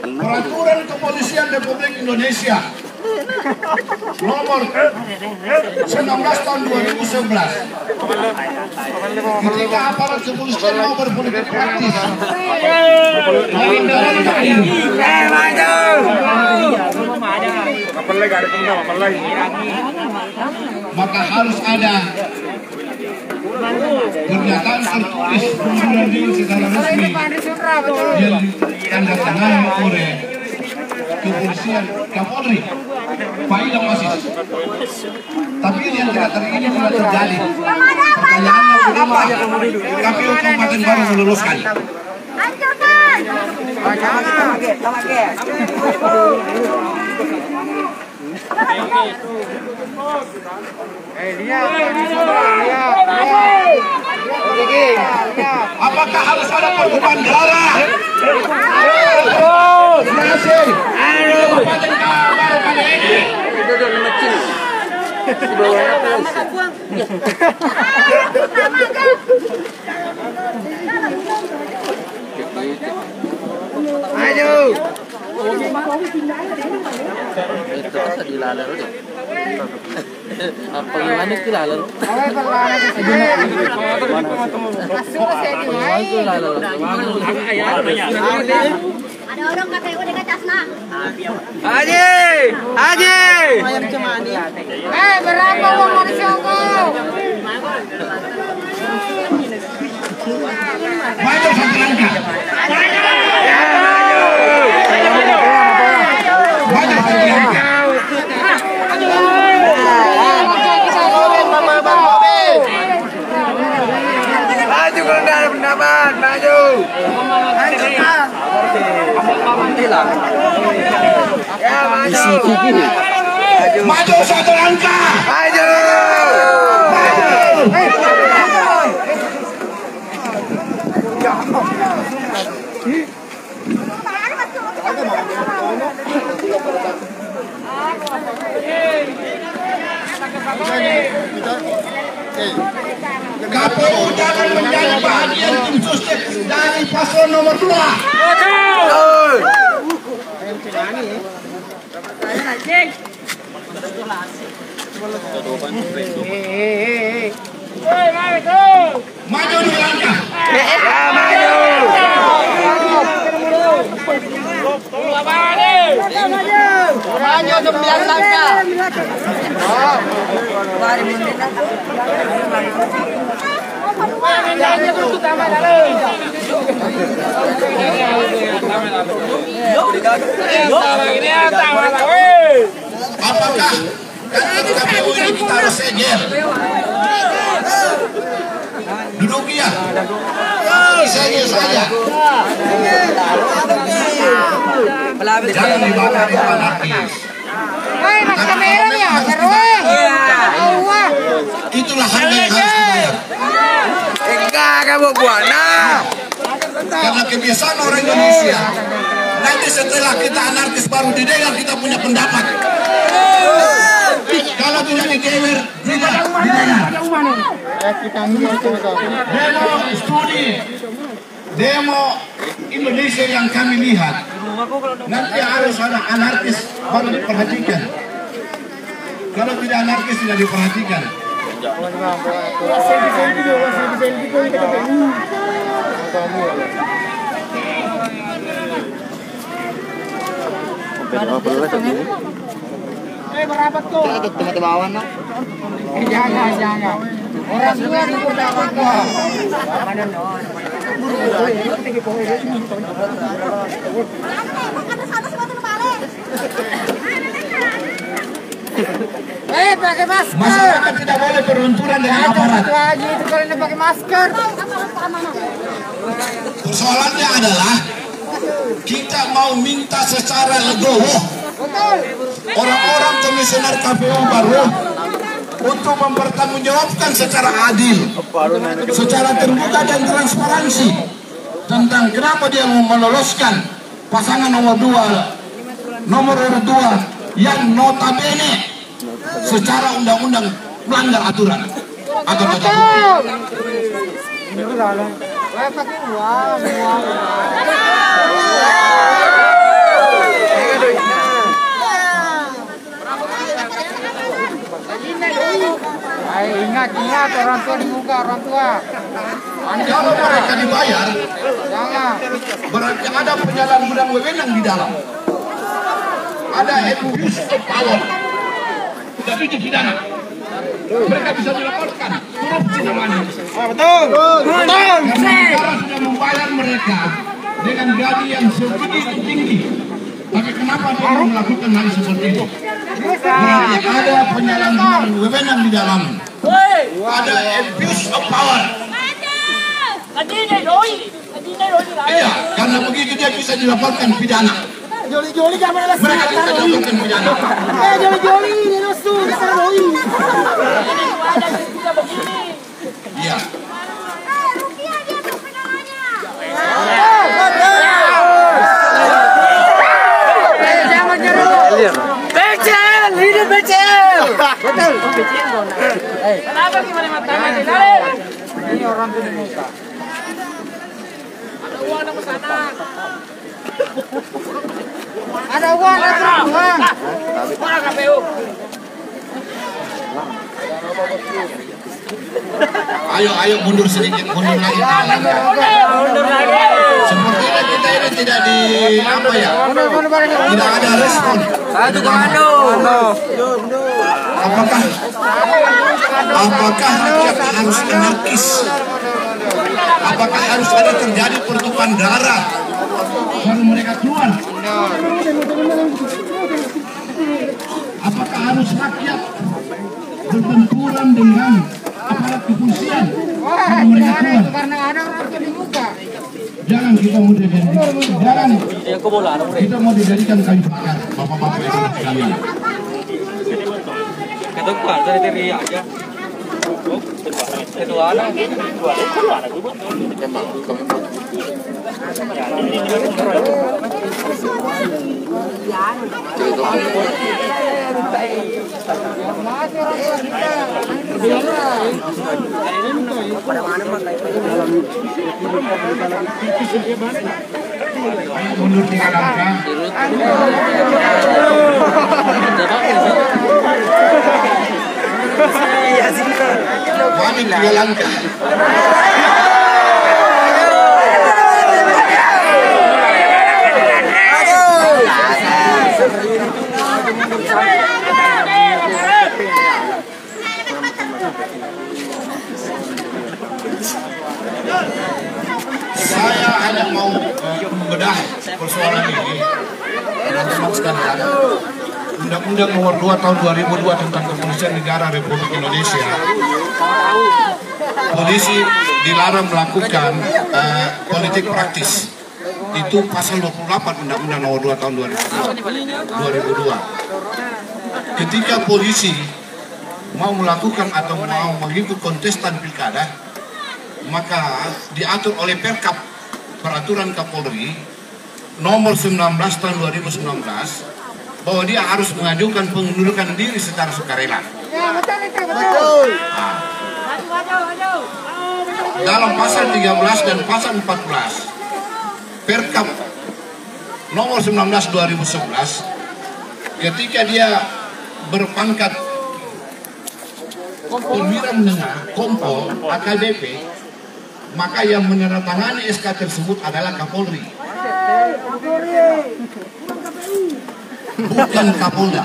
Peraturan Kepolisian Republik Indonesia nomor 19 tahun 2011, ketika aparat kepolisian mau berpolitik praktis maka harus ada pernyataan tertulis pengunduran diri secara resmi yang ditandatangani oleh kepolisian Kapolri Pak Idam Aziz. Tapi ini yang tidak terjadi. Pertanyaannya kenapa KPU Kabupaten Baru meloloskan? Apakah harus ada pertumpahan darah? Terima kasih. Kabupaten Baru kali ini. Ayo. Itu asa dilalar deh. Apa gimana itu lalar? Ada orang kata ibu dengan casna. Haji. Berapa uang dari Songko? Maju satu langkah. Maju satu langkah. Maju kalau tidak ada pendapat, maju. Ya maju. Maju satu langkah. Maju. KPU jangan menjadi bahagian tim sukses dari paslon nomor 2. Maju dua langkah. Maju. Maju 9 langkah. Apakah KPU ini ditaruh segel? Duduk ya. Segel saja. Jangan dibakar di anarkis. Itulah harga yang harus dibayar. Enggak kamu buana. Karena kebiasaan orang Indonesia, nanti setelah kita anarkis baru didengar kita punya pendapat. Kalau tidak didengar, tidak didengar. Demo studi, demo Indonesia yang kami lihat, nanti harus ada anarkis baru diperhatikan. Kalau tidak anarkis tidak diperhatikan. Berapa tuh? Kita bawah no. Jangan. Orang 2.000 dapat kok. Pakai masker. Masyarakat tidak boleh berunturan dengan aparat. Itu kalau ini pakai masker. Persoalannya adalah kita mau minta secara legowo orang-orang komisioner KPU baru untuk mempertanggungjawabkan secara adil, secara terbuka dan transparansi tentang kenapa dia mau meloloskan pasangan nomor 2 yang notabene secara undang-undang melanggar aturan atau tata hukum. Pakai uang. Ingat orang tua di muka orang tua. Kalau mereka dibayar, Jangan. berarti ada penyalahgunaan wewenang di dalam. Ada abuse of power. Dan itu pidana. Mereka bisa dilaporkan. Korupsi namanya. Betul. Karena negara sudah membayar mereka dengan gaji yang sebegitu tinggi. Tapi kenapa dia melakukan hal seperti itu? Berarti ada penyalahgunaan wewenang di dalam. Ada abuse of power. Iya, karena begitu dia bisa dilaporkan pidana. Joli-joli kamu adalah Mereka bisa dilaporkan pidana. joli-joli ini rusuh, dasar doi. Iya. Jangan nyerah. Becel, hidup becel. Betul. Kenapa gimana matanya ditarik? Ini orang tuh di muka. Ada uang sama sana. Ada uang, ada uang. Mana KPU? Ayo mundur sedikit, mundur lagi. Mundur lagi. Sepertinya kita ini tidak di apa ya? Tidak ada respon. Satu komando. Apakah rakyat harus anarkis? Apakah harus ada terjadi pertumpahan darah baru mereka keluar? Apakah harus rakyat berbenturan dengan aparat kepolisian baru mereka keluar? Karena ada orang di muka. Jangan kita mau kita mau dijadikan kayu bakar, bapak-bapak ibu sekalian. Kata kuat dari diri aja. Itu anak. Mundur 3 langkah. Mami 3 langkah. Saya hanya mau membedah persoalan ini. Teman-teman sekalian, Undang-Undang Nomor 2 Tahun 2002 tentang Kepolisian Negara Republik Indonesia, polisi dilarang melakukan politik praktis. Itu pasal 28 Undang-Undang Nomor 2 Tahun 2002. Ketika polisi mau melakukan atau mau mengikut kontestan pilkada, maka diatur oleh Perkap, Peraturan Kapolri Nomor 19 Tahun 2019, bahwa dia harus mengajukan pengunduran diri secara sukarela. Ya, betul. Nah, dalam pasal 13 dan pasal 14 Perkap Nomor 19 2011, ketika dia berpangkat perwira menengah, Kompol, AKBP, maka yang menandatangani SK tersebut adalah Kapolri, bukan Kapolda.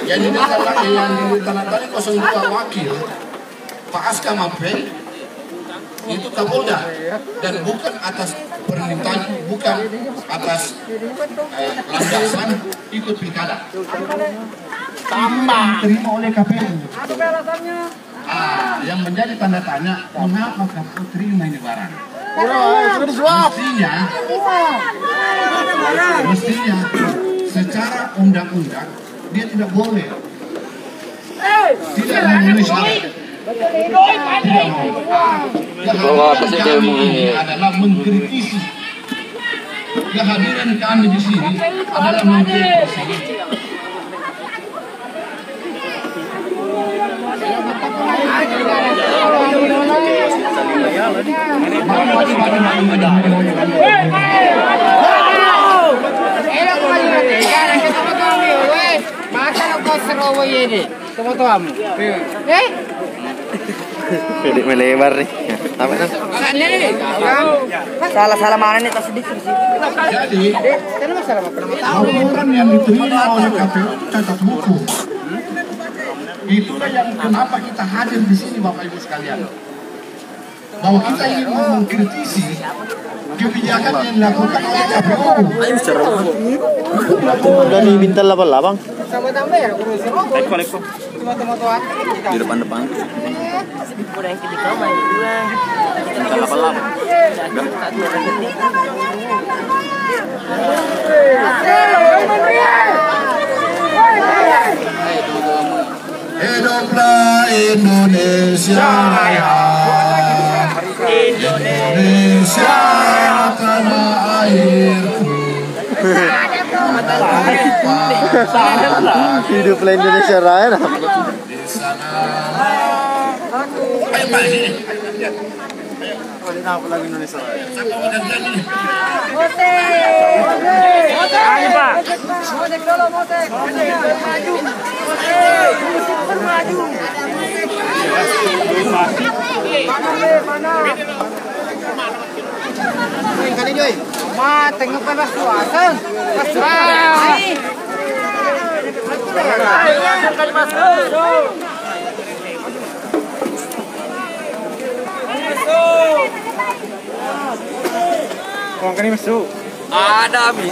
Jadi yang ditandatangani 02 wakil Pak Aska Mape itu Kapolda dan bukan atas permintaan, bukan atas landasan ikut pilkada. Tambah terima oleh KPU. Yang menjadi tanda tanya, mengapa KPU terima ini barang? Mestinya secara undang-undang dia tidak boleh, tidak memenuhi syarat. Kami adalah mengkritisi. Kehadiran kami di sini adalah mengkritisi. Pedek melebar nih. Apa kan? Salah mana nih tas sedikit sih. Jadi, laporan yang diterima oleh KPU itu cacat buku. Itulah yang kenapa kita hadir di sini, Bapak Ibu sekalian. Bahwa kita ingin mengkritisi kebijakan yang dilakukan oleh KPU. Udah nih bintang 88. Sama-sama ya, Kolektor. Di depan-depan. udah yang ketiga main dua. Bintang 88. Hiduplah Indonesia Raya, Indonesia tanah airku. Hiduplah Indonesia Raya. Di sana. Ayo balik. Apa lagi Indonesia Raya? Ayo Pak. Motek dulu motek. Maju. Maju. Mana? Kali Joy. Ma, tengok pa ba suasa? Kung kani masuk. Adami.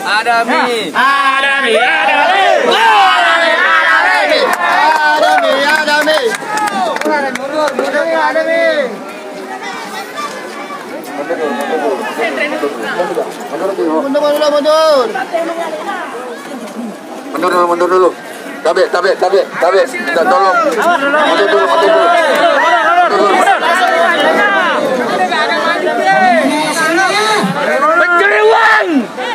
Mundur dulu. Tabe. Minta tolong. Mundur dulu.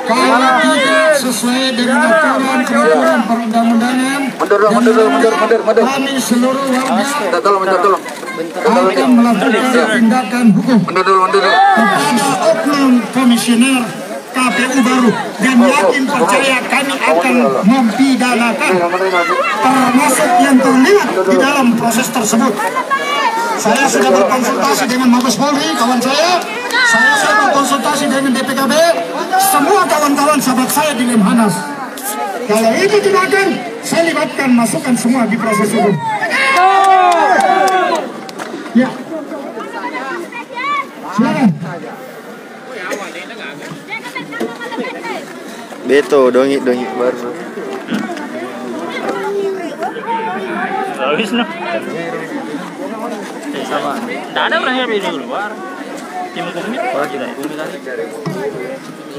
Kalau tidak sesuai dengan aturan perundang-undangan, kami seluruh warga akan melakukan tindakan hukum kepada oknum komisioner KPU baru dan yakin percaya kami akan mempidanakan termasuk yang terlibat di dalam proses tersebut. Saya sudah berkonsultasi dengan Mabes Polri, kawan saya sudah berkonsultasi dengan DPKB, semua kawan-kawan sahabat saya di Lemhanas. Kalau itu tidak akan, saya libatkan, masukkan semua di proses hukum. Ya. Silakan. Beto, dongi baru. Habis no. Sama. Tidak ada orang yang beda keluar. Tim hukumnya kalau tidak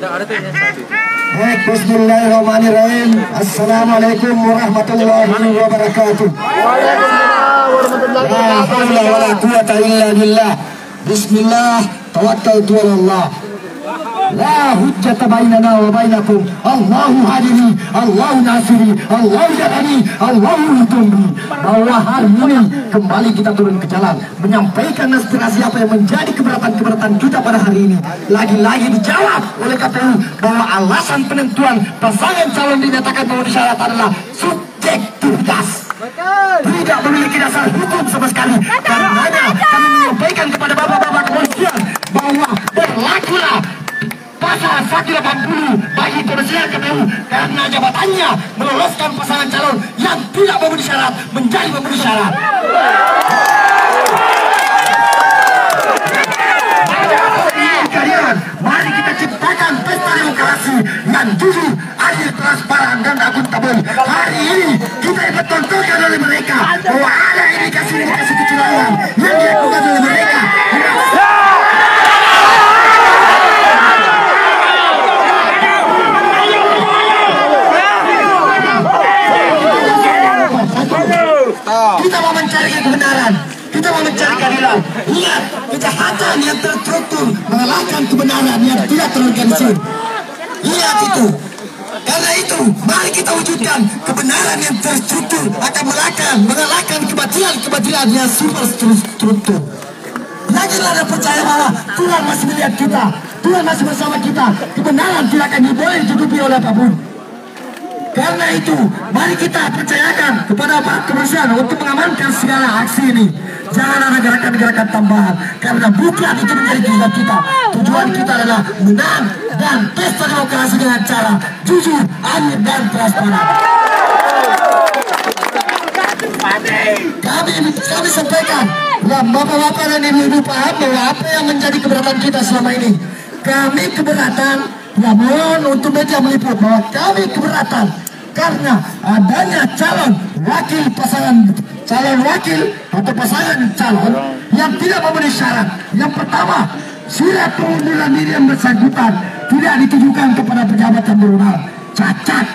ada tuh yang satu. Baik, bismillahirrahmanirrahim. Assalamualaikum warahmatullahi wabarakatuh. Bismillah, tawakkaltu ala Allah. La hujjata bainana wa bainakum. Allahu hadini, Allahu nasiri, Allahu jalani, Allahu tumbi. Bahwa hari ini kembali kita turun ke jalan menyampaikan aspirasi apa yang menjadi keberatan kita pada hari ini. Lagi-lagi dijawab oleh KPU bahwa alasan penentuan pasangan calon dinyatakan bahwa syarat adalah subjektivitas. Tidak memiliki dasar hukum sama sekali. Karenanya kami menyampaikan kepada bapak-bapak kepolisian bahwa berlakulah pasal adalah 180 bagi komisioner KPU karena jabatannya meloloskan pasangan calon yang tidak memenuhi syarat menjadi memenuhi syarat. Mari kita ciptakan pesta demokrasi yang jujur, adil, transparan, dan akuntabel. Hari ini kita dipertontonkan oleh mereka bahwa ada indikasi-indikasi kecurangan yang dilakukan oleh mereka. Kita mau mencari kebenaran, kita mau mencari keadilan. Lihat kejahatan yang terstruktur mengalahkan kebenaran yang tidak terorganisir. Lihat itu. Karena itu, mari kita wujudkan kebenaran yang terstruktur akan mengalahkan kebatilan yang super struktur. Janganlah Anda percaya bahwa Tuhan masih melihat kita, Tuhan masih bersama kita. Kebenaran tidak akan boleh ditutupi oleh apapun. Karena itu, mari kita percayakan kepada aparat kepolisian untuk mengamankan segala aksi ini. Jangan ada gerakan-gerakan tambahan, karena bukan itu menjadi tujuan kita. Tujuan kita adalah menang dan pesta demokrasi dengan cara jujur, adil, dan transparan. Kami sampaikan, bapak-bapak dan ibu-ibu paham bahwa apa yang menjadi keberatan kita selama ini. Kami keberatan, mohon untuk media meliput bahwa kami keberatan karena adanya calon wakil atau pasangan calon yang tidak memenuhi syarat. Yang pertama, surat pengunduran diri yang bersangkutan tidak ditujukan kepada pejabat yang berwenang, cacat.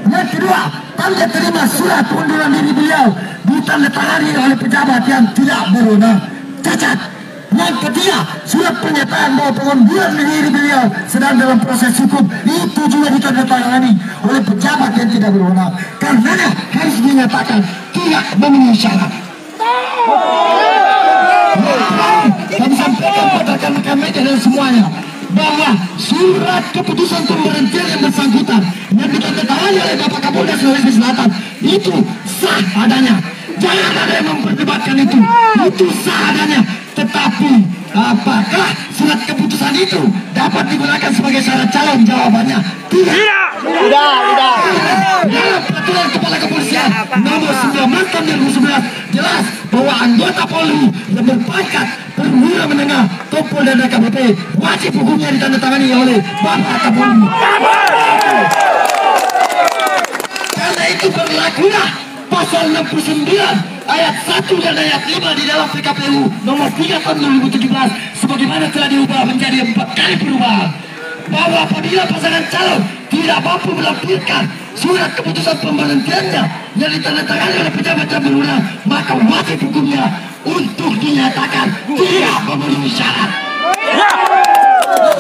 Yang kedua, tanda terima surat pengunduran diri beliau ditandatangani oleh pejabat yang tidak berwenang, cacat. Yang ketiga, surat pernyataan bahwa pengunduran diri beliau sedang dalam proses hukum itu juga ditandatangani oleh pejabat yang tidak berwenang. Karenanya harus dinyatakan tidak memenuhi syarat. Kami sampaikan pada rekan-rekan media dan semuanya bahwa surat keputusan pemberhentian yang bersangkutan yang ditandatangani oleh Bapak Kapolda Sulawesi Selatan itu sah adanya. Jangan ada yang memperdebatkan itu sah adanya. Tetapi apakah surat keputusan itu dapat digunakan sebagai syarat calon? Jawabannya tidak. Dalam peraturan Kepala Kepolisian nomor 19 tahun 2011 jelas bahwa anggota Polri yang berpangkat perwira menengah Kompol dan AKBP wajib hukumnya ditandatangani oleh Bapak Kapolri. Karena itu berlakulah pasal 69 ayat 1 dan ayat 5 di dalam PKPU nomor 3 tahun 2017 sebagaimana telah diubah menjadi 4 kali perubahan, bahwa apabila pasangan calon tidak mampu melampirkan surat keputusan pemberhentiannya yang ditandatangani oleh pejabat yang berwenang, maka wajib hukumnya untuk dinyatakan tidak memenuhi syarat.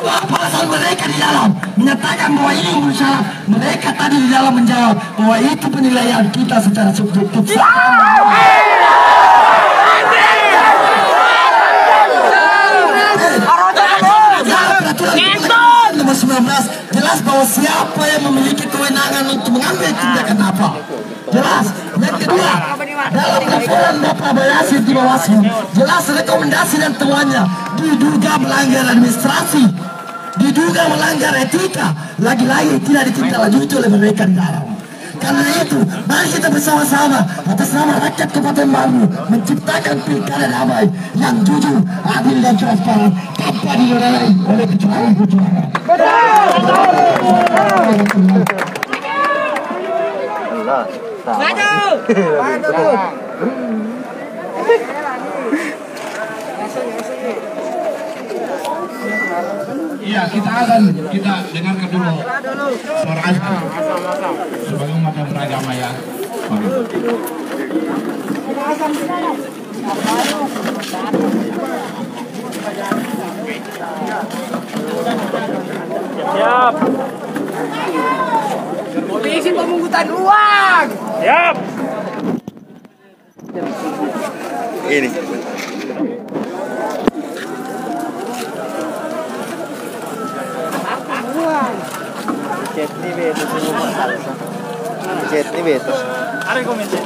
Pasal mereka di dalam menyatakan bahwa ini memenuhi syarat, mereka tadi di dalam menjawab bahwa itu penilaian kita secara subjektif. Peraturan nomor 19 jelas bahwa siapa yang memiliki kewenangan untuk mengambil tindakan apa. Jelas. Yang kedua, dalam laporan Bapak Bayasir di Bawaslu jelas rekomendasi dan temuannya diduga melanggar administrasi, diduga melanggar etika, lagi-lagi tidak ditindaklanjuti oleh mereka di dalam. Karena itu, mari kita bersama-sama atas nama rakyat Kabupaten Bangli menciptakan pilkada damai yang jujur, adil, dan transparan tanpa dinodai oleh kecurangan-kecurangan. Iya, kita dengarkan dulu suara azan sebagai umat yang beragama ya. Siap. Polisi pemungutan uang. Siap. Ini. Chat ni beto semua salsa. Chat ni beto. Ada komentar.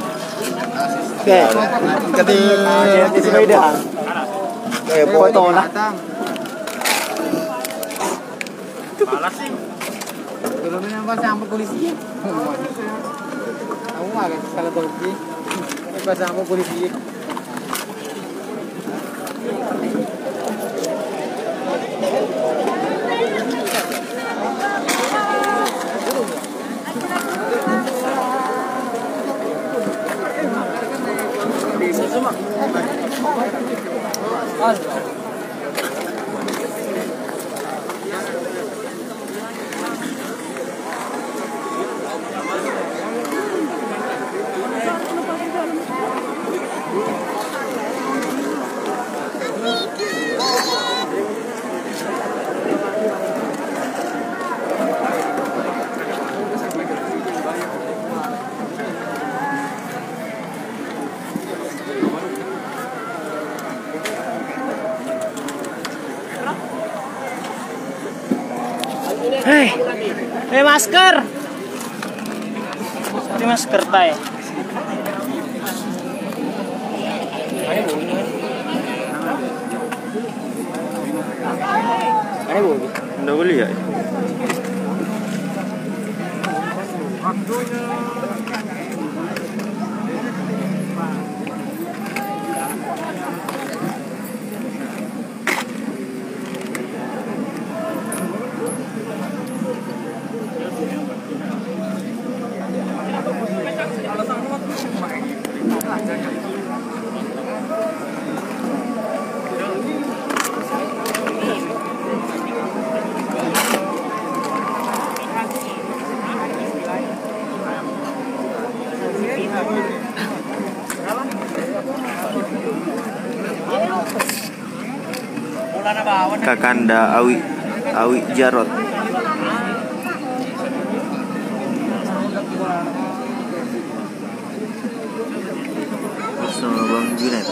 Okay. Kati di beda. Okay, foto lah. Balas sih. Belum nampak sampai polisi. Kamu agak kalau polisi. Pas sampai polisi. Hei masker. Ini masker tay. Nggak boleh ya? Kakanda Awi Jarot. Sama Bang Junet.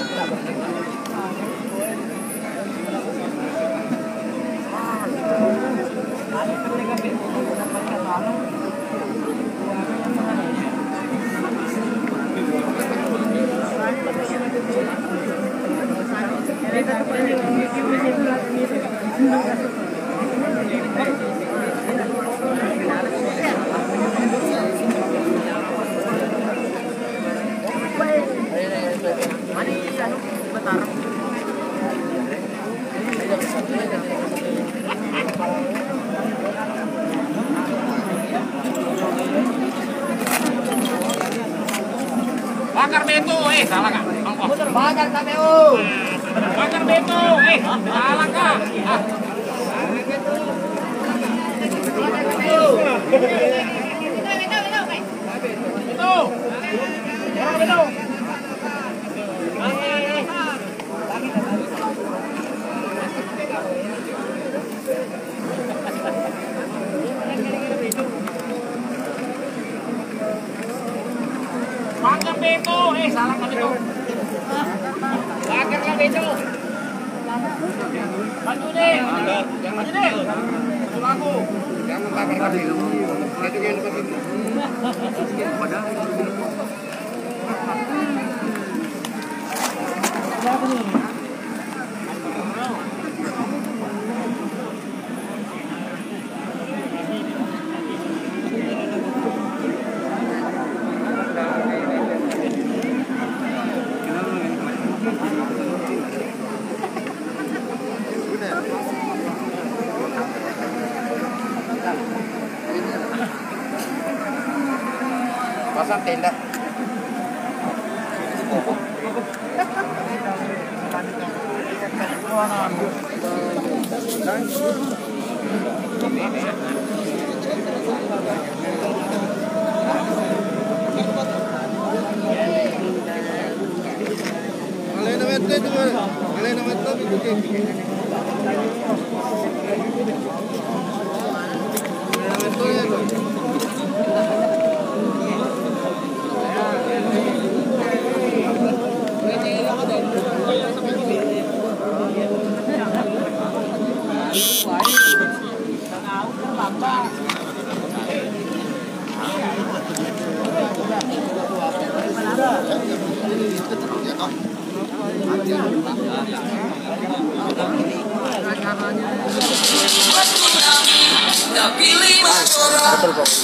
Bakar beto, salah kak? Bakar KPU. Bakar beto, salah kak? Bakar beto, salah kak beto? Bakar beto. Bantu deh, maju deh. Bantu aku. Jangan bakar tadi. Itu yang depan itu. Pasang tenda. Caranya Rul.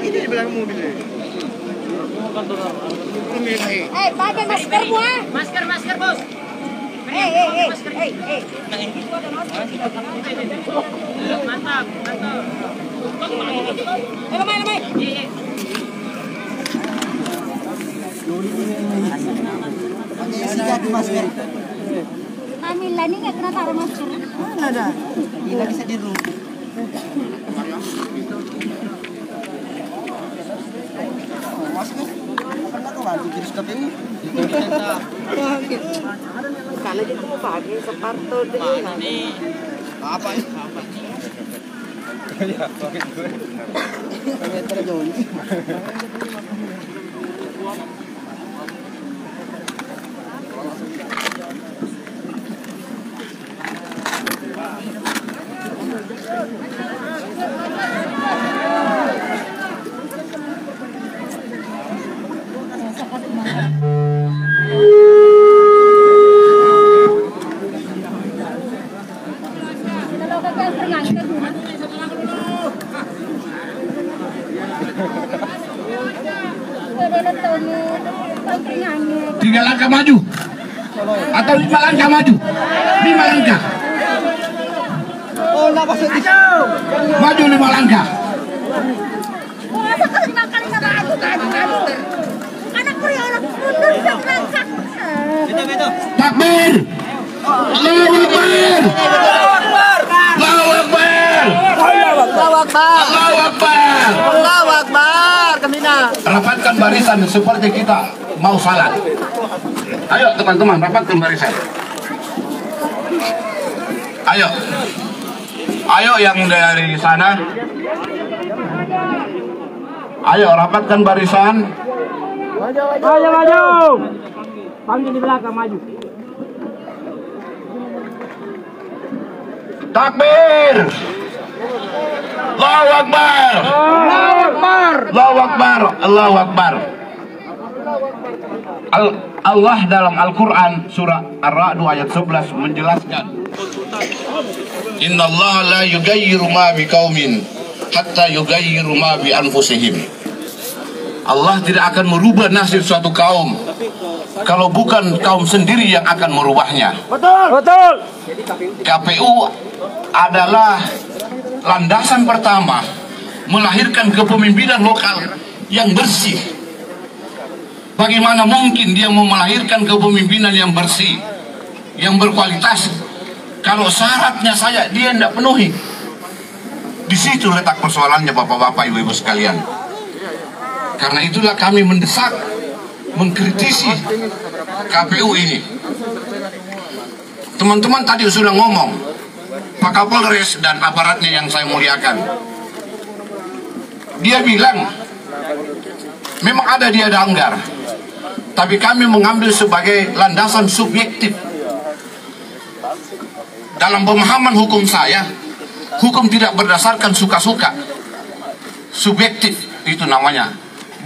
Ini di belakang mobil. Pakai masker gua. Masker, Bos. Mantap. Main. Masker. Amila ini nggak kena taruh masker. Mana ada? Ini bisa di rumah. Masker. Pernah kau bantu jurus KPU? Kalau dia mau pakai separto ini. Apa ini? Ya, pakai gue. Pakai terjun. Tiga langkah maju atau 5 langkah maju, 5 langkah. Oh, enggak masuk. Maju 5 langkah. Anak pria anak mundur selangkah. Takbir. Allahu Akbar. Allahu Akbar. Allahu Akbar. Allahu Akbar. Allahu Akbar. Kemina. Rapatkan barisan seperti kita mau salat. Ayo teman-teman, rapatkan barisan. Ayo yang dari sana. Ayo rapatkan barisan. Maju. Panggil di belakang maju. Takbir. Allahu Akbar. Allahu Akbar. Allahu Akbar. Allahu Akbar. Allah dalam Al-Quran surah Ar-Ra'd ayat 11 menjelaskan, Inna Allah la yugayyiru ma biqaumin hatta yugayyiru ma bi anfusihim. Allah tidak akan merubah nasib suatu kaum kalau bukan kaum sendiri yang akan merubahnya. Betul. KPU adalah landasan pertama melahirkan kepemimpinan lokal yang bersih. Bagaimana mungkin dia mau melahirkan kepemimpinan yang bersih, yang berkualitas, kalau syaratnya saya dia tidak penuhi? Di situ letak persoalannya, bapak-bapak, ibu-ibu sekalian. Karena itulah kami mendesak, mengkritisi KPU ini. Teman-teman tadi sudah ngomong, Pak Kapolres dan aparatnya yang saya muliakan. Dia bilang, memang ada dia anggar, tapi kami mengambil sebagai landasan subjektif. Dalam pemahaman hukum saya, hukum tidak berdasarkan suka-suka. Subjektif itu namanya.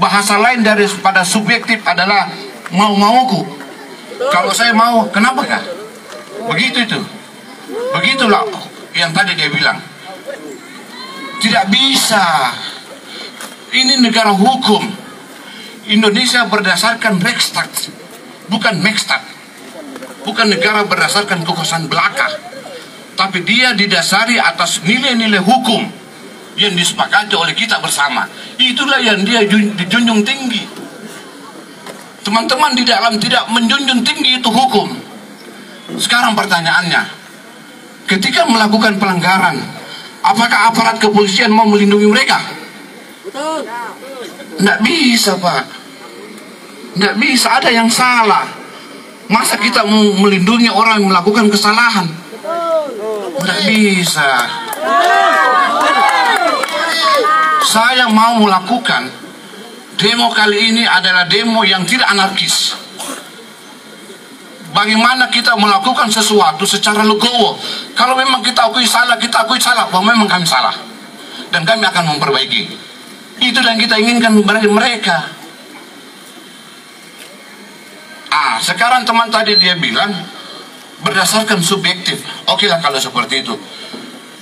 Bahasa lain daripada subjektif adalah mau-mauku. Kalau saya mau, kenapa kah? Begitu itu. Begitulah yang tadi dia bilang. Tidak bisa. Ini negara hukum. Indonesia berdasarkan Reichstag, bukan Mekstag. Bukan negara berdasarkan kekuasaan belaka, tapi dia didasari atas nilai-nilai hukum yang disepakati oleh kita bersama. Itulah yang dia dijunjung tinggi. Teman-teman di dalam tidak menjunjung tinggi itu hukum. Sekarang pertanyaannya, ketika melakukan pelanggaran, apakah aparat kepolisian mau melindungi mereka? Tidak bisa, Pak. Tidak bisa, ada yang salah. Masa kita mau melindungi orang yang melakukan kesalahan? Tidak bisa. Saya mau melakukan demo kali ini adalah demo yang tidak anarkis. Bagaimana kita melakukan sesuatu secara legowo. Kalau memang kita akui salah, bahwa memang kami salah. Dan kami akan memperbaiki. Itu yang kita inginkan dari mereka. Sekarang teman tadi dia bilang berdasarkan subjektif. Oke lah kalau seperti itu.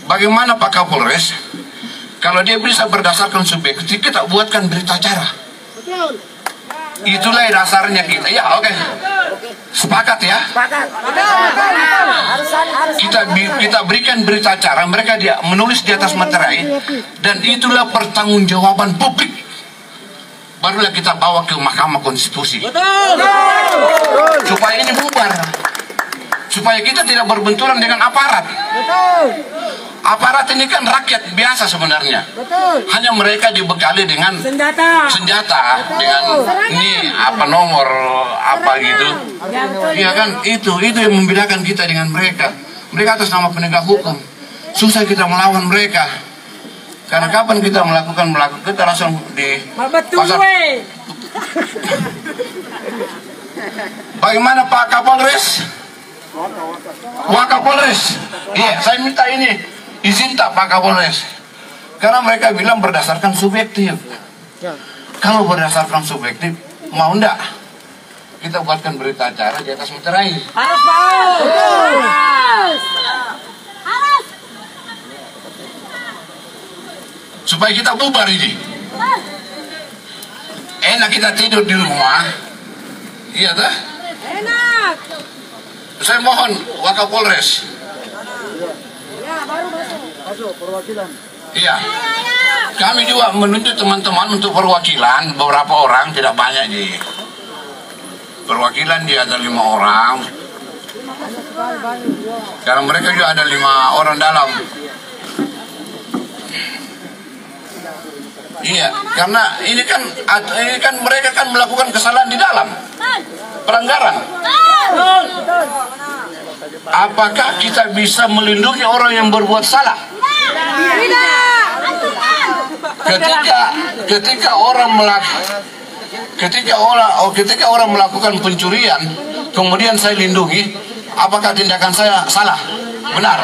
Bagaimana Pak Kapolres? Kalau dia bisa berdasarkan subjektif, kita buatkan berita acara. Itulah dasarnya kita. Ya, oke. Sepakat ya? Kita berikan berita acara, mereka dia menulis di atas materai, dan itulah pertanggungjawaban publik. Barulah kita bawa ke Mahkamah Konstitusi. Supaya ini bubar. Supaya kita tidak berbenturan dengan aparat. Aparat ini kan rakyat biasa sebenarnya. Hanya mereka dibekali dengan senjata dengan ini apa nomor apa gitu. Iya kan, itu yang membedakan kita dengan mereka. Mereka atas nama penegak hukum. Susah kita melawan mereka. Karena kapan kita melakukan kita langsung di pasar. Bagaimana Pak Kapolres? Wakapolres. Iya, saya minta ini izin tak Pak Kapolres. Karena mereka bilang berdasarkan subjektif. Kalau berdasarkan subjektif, mau ndak? Kita buatkan berita acara di atas materai. Harus. Supaya kita bubar ini. Enak kita tidur di rumah. Iya dah? Enak. Saya mohon Wakapolres. Ya, baru masuk perwakilan. Iya. Kami juga menunjuk teman-teman untuk perwakilan, beberapa orang, tidak banyak di perwakilan dia ada 5 orang. Karena mereka juga ada 5 orang dalam. Iya, karena ini kan mereka kan melakukan kesalahan di dalam. Pelanggaran. Apakah kita bisa melindungi orang yang berbuat salah? Ketika orang melakukan pencurian, kemudian saya lindungi, apakah tindakan saya salah? Benar?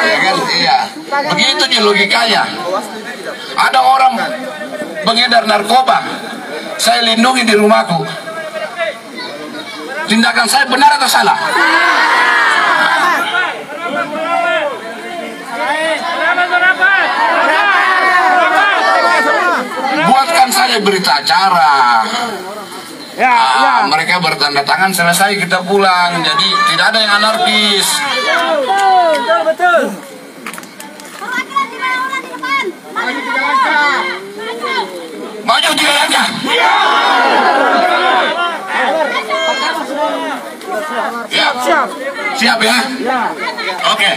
Ya kan? Iya. Begitu di logikanya. Ada orang pengedar narkoba, saya lindungi di rumahku. Tindakan saya benar atau salah? Buatkan saya berita acara. Mereka bertanda tangan, selesai kita pulang. Jadi tidak ada yang anarkis. Betul. Maju 3 langkah. Siap ya? Oke.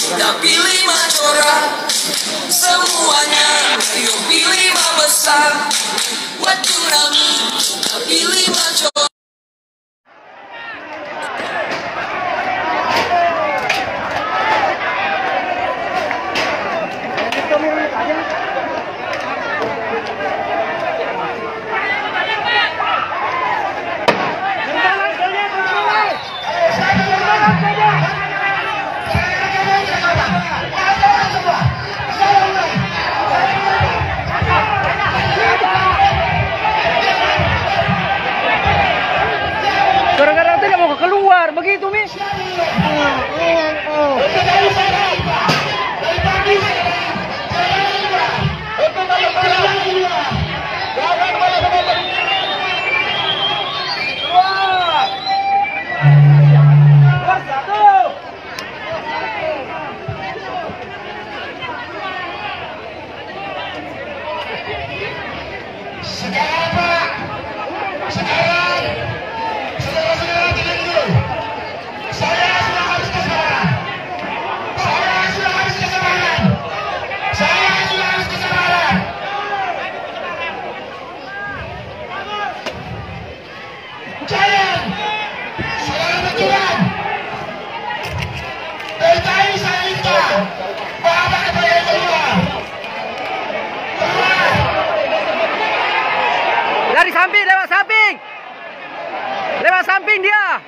Kita pilih Majora, semuanya ayo pilih besar. Buat tsunami, kita pilih Majora. Gara-gara tidak mau keluar, begitu Mi. Dari samping, lewat samping dia.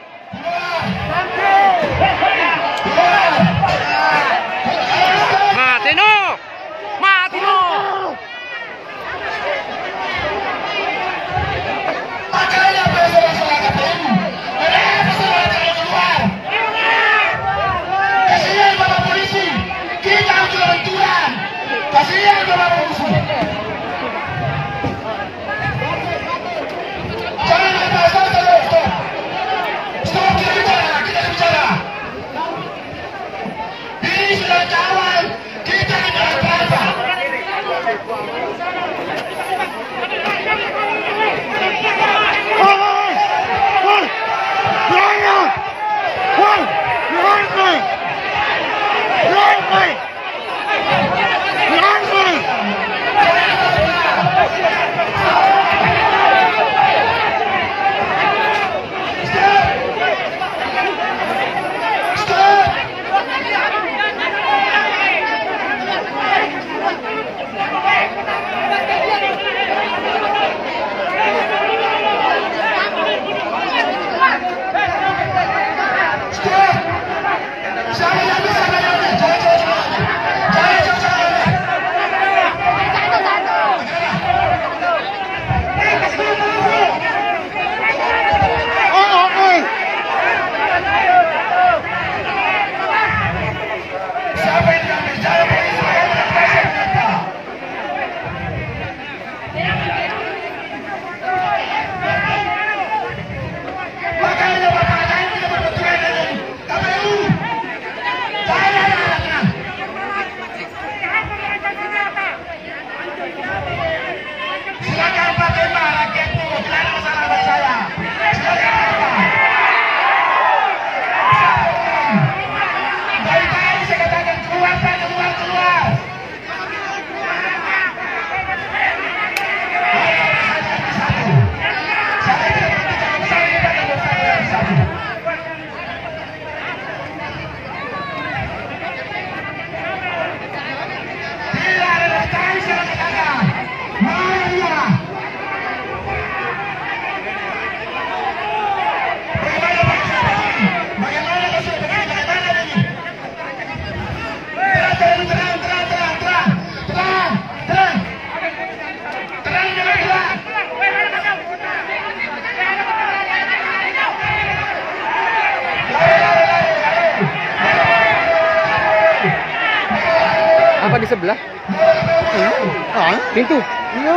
Apa di sebelah? Pintu. Iya.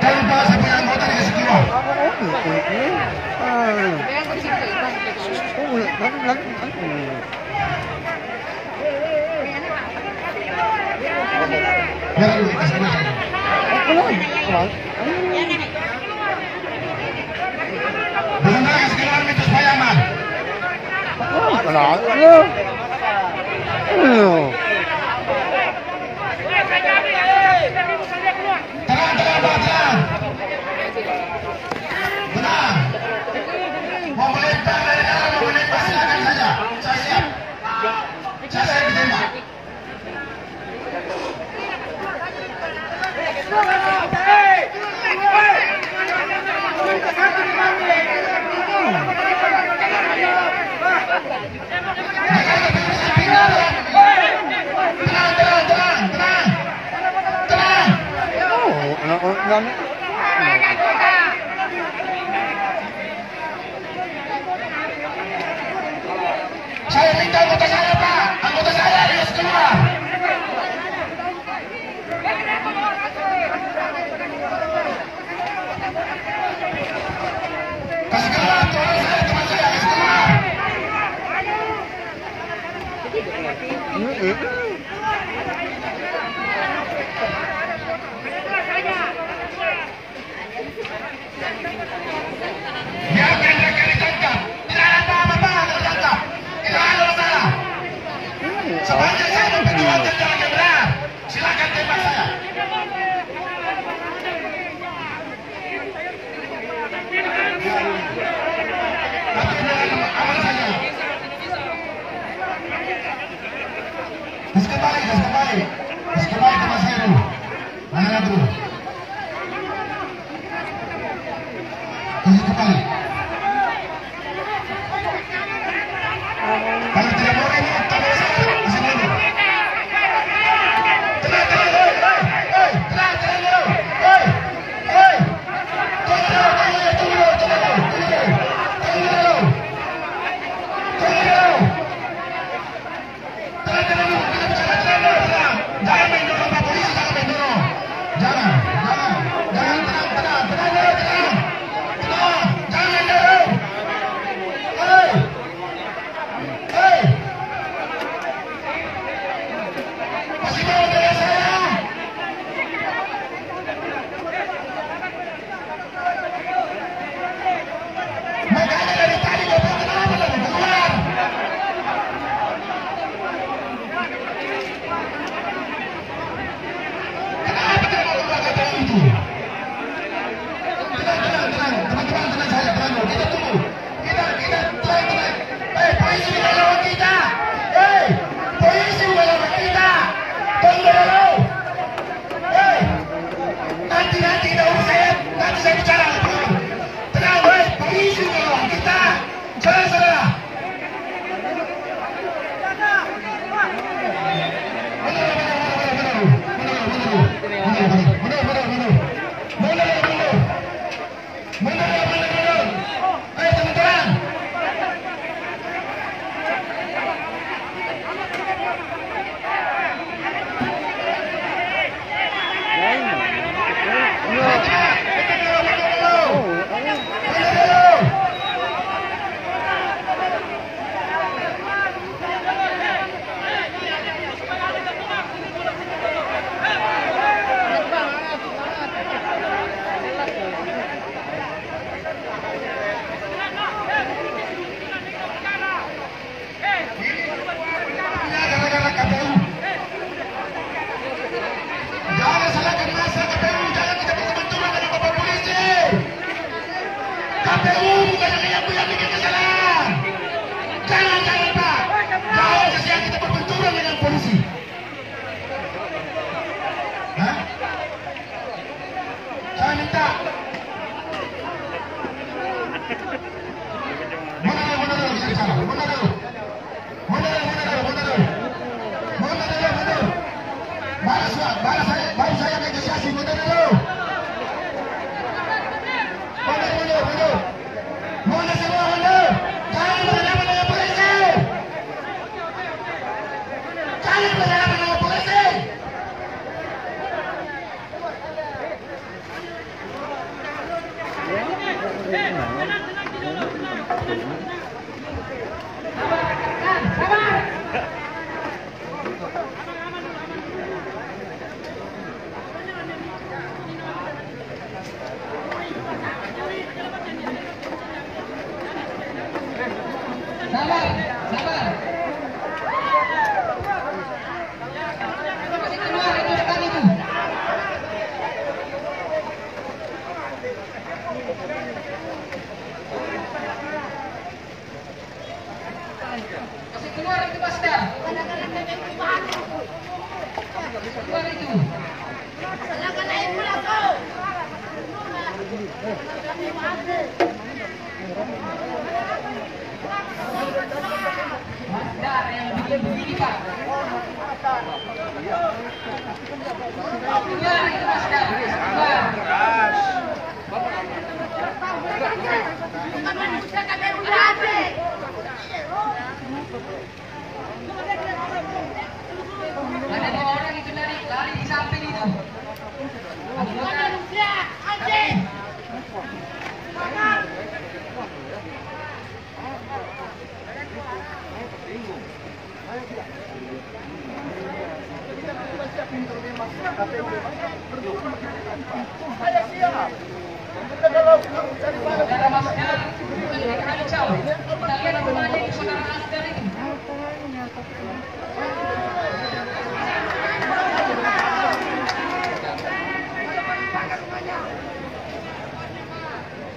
Jangan lupa saya punya anggota di sekitar. Jangan dulu kasih makan. Benar kasih keluar itu supaya aman. Tenang. Mau melintang dari dalam, mau menembak silakan saja. Saya siap. Saya siap ditembak. Saya minta anggota saya, Pak. Anggota saya harus keluar. Kasih keluar, tolong saya, teman saya harus keluar. Biarkan mereka ditangkap. Tidak ada apa-apa kalau ditangkap. Tidak ada masalah. Sepanjang saya memperjuangkan jalan yang benar, silakan tembak saya. Tapi dengan aman saja. Terus kembali ke Mas Heru. Mana dulu? Terus kembali. Kalau tidak mau ini, tak boleh saya. Masih dulu. Tenang dulu. Jangan main dulu, Pak Polisi, jangan main dulu. Jangan.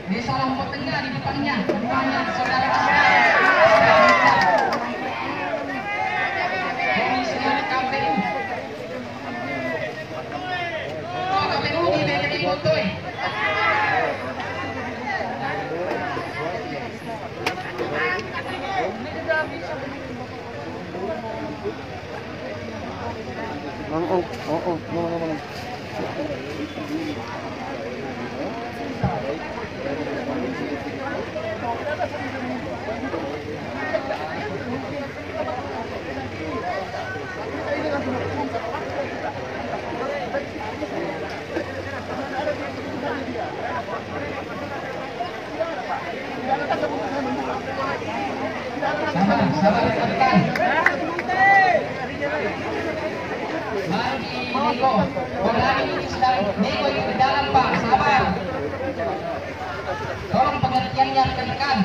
Di Lombok Tengah di depannya, depannya saudara Komisioner KPU. KPU di BKD Botoy. Sabar tekan. Mari nego. Bola ini sedang nego di dalam Pak. Sabar. Tolong pengertiannya rekan-rekan.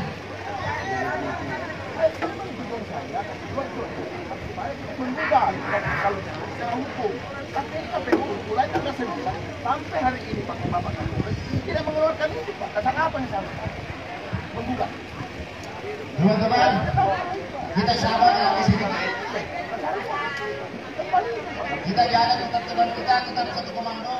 Sampai hari ini Pak Bapak Kapolres tidak mengeluarkan itu Pak. Kata apa yang salah? Menggugat. Teman-teman, kita sabar di sini. Kita jalan tetap teman kita satu komando.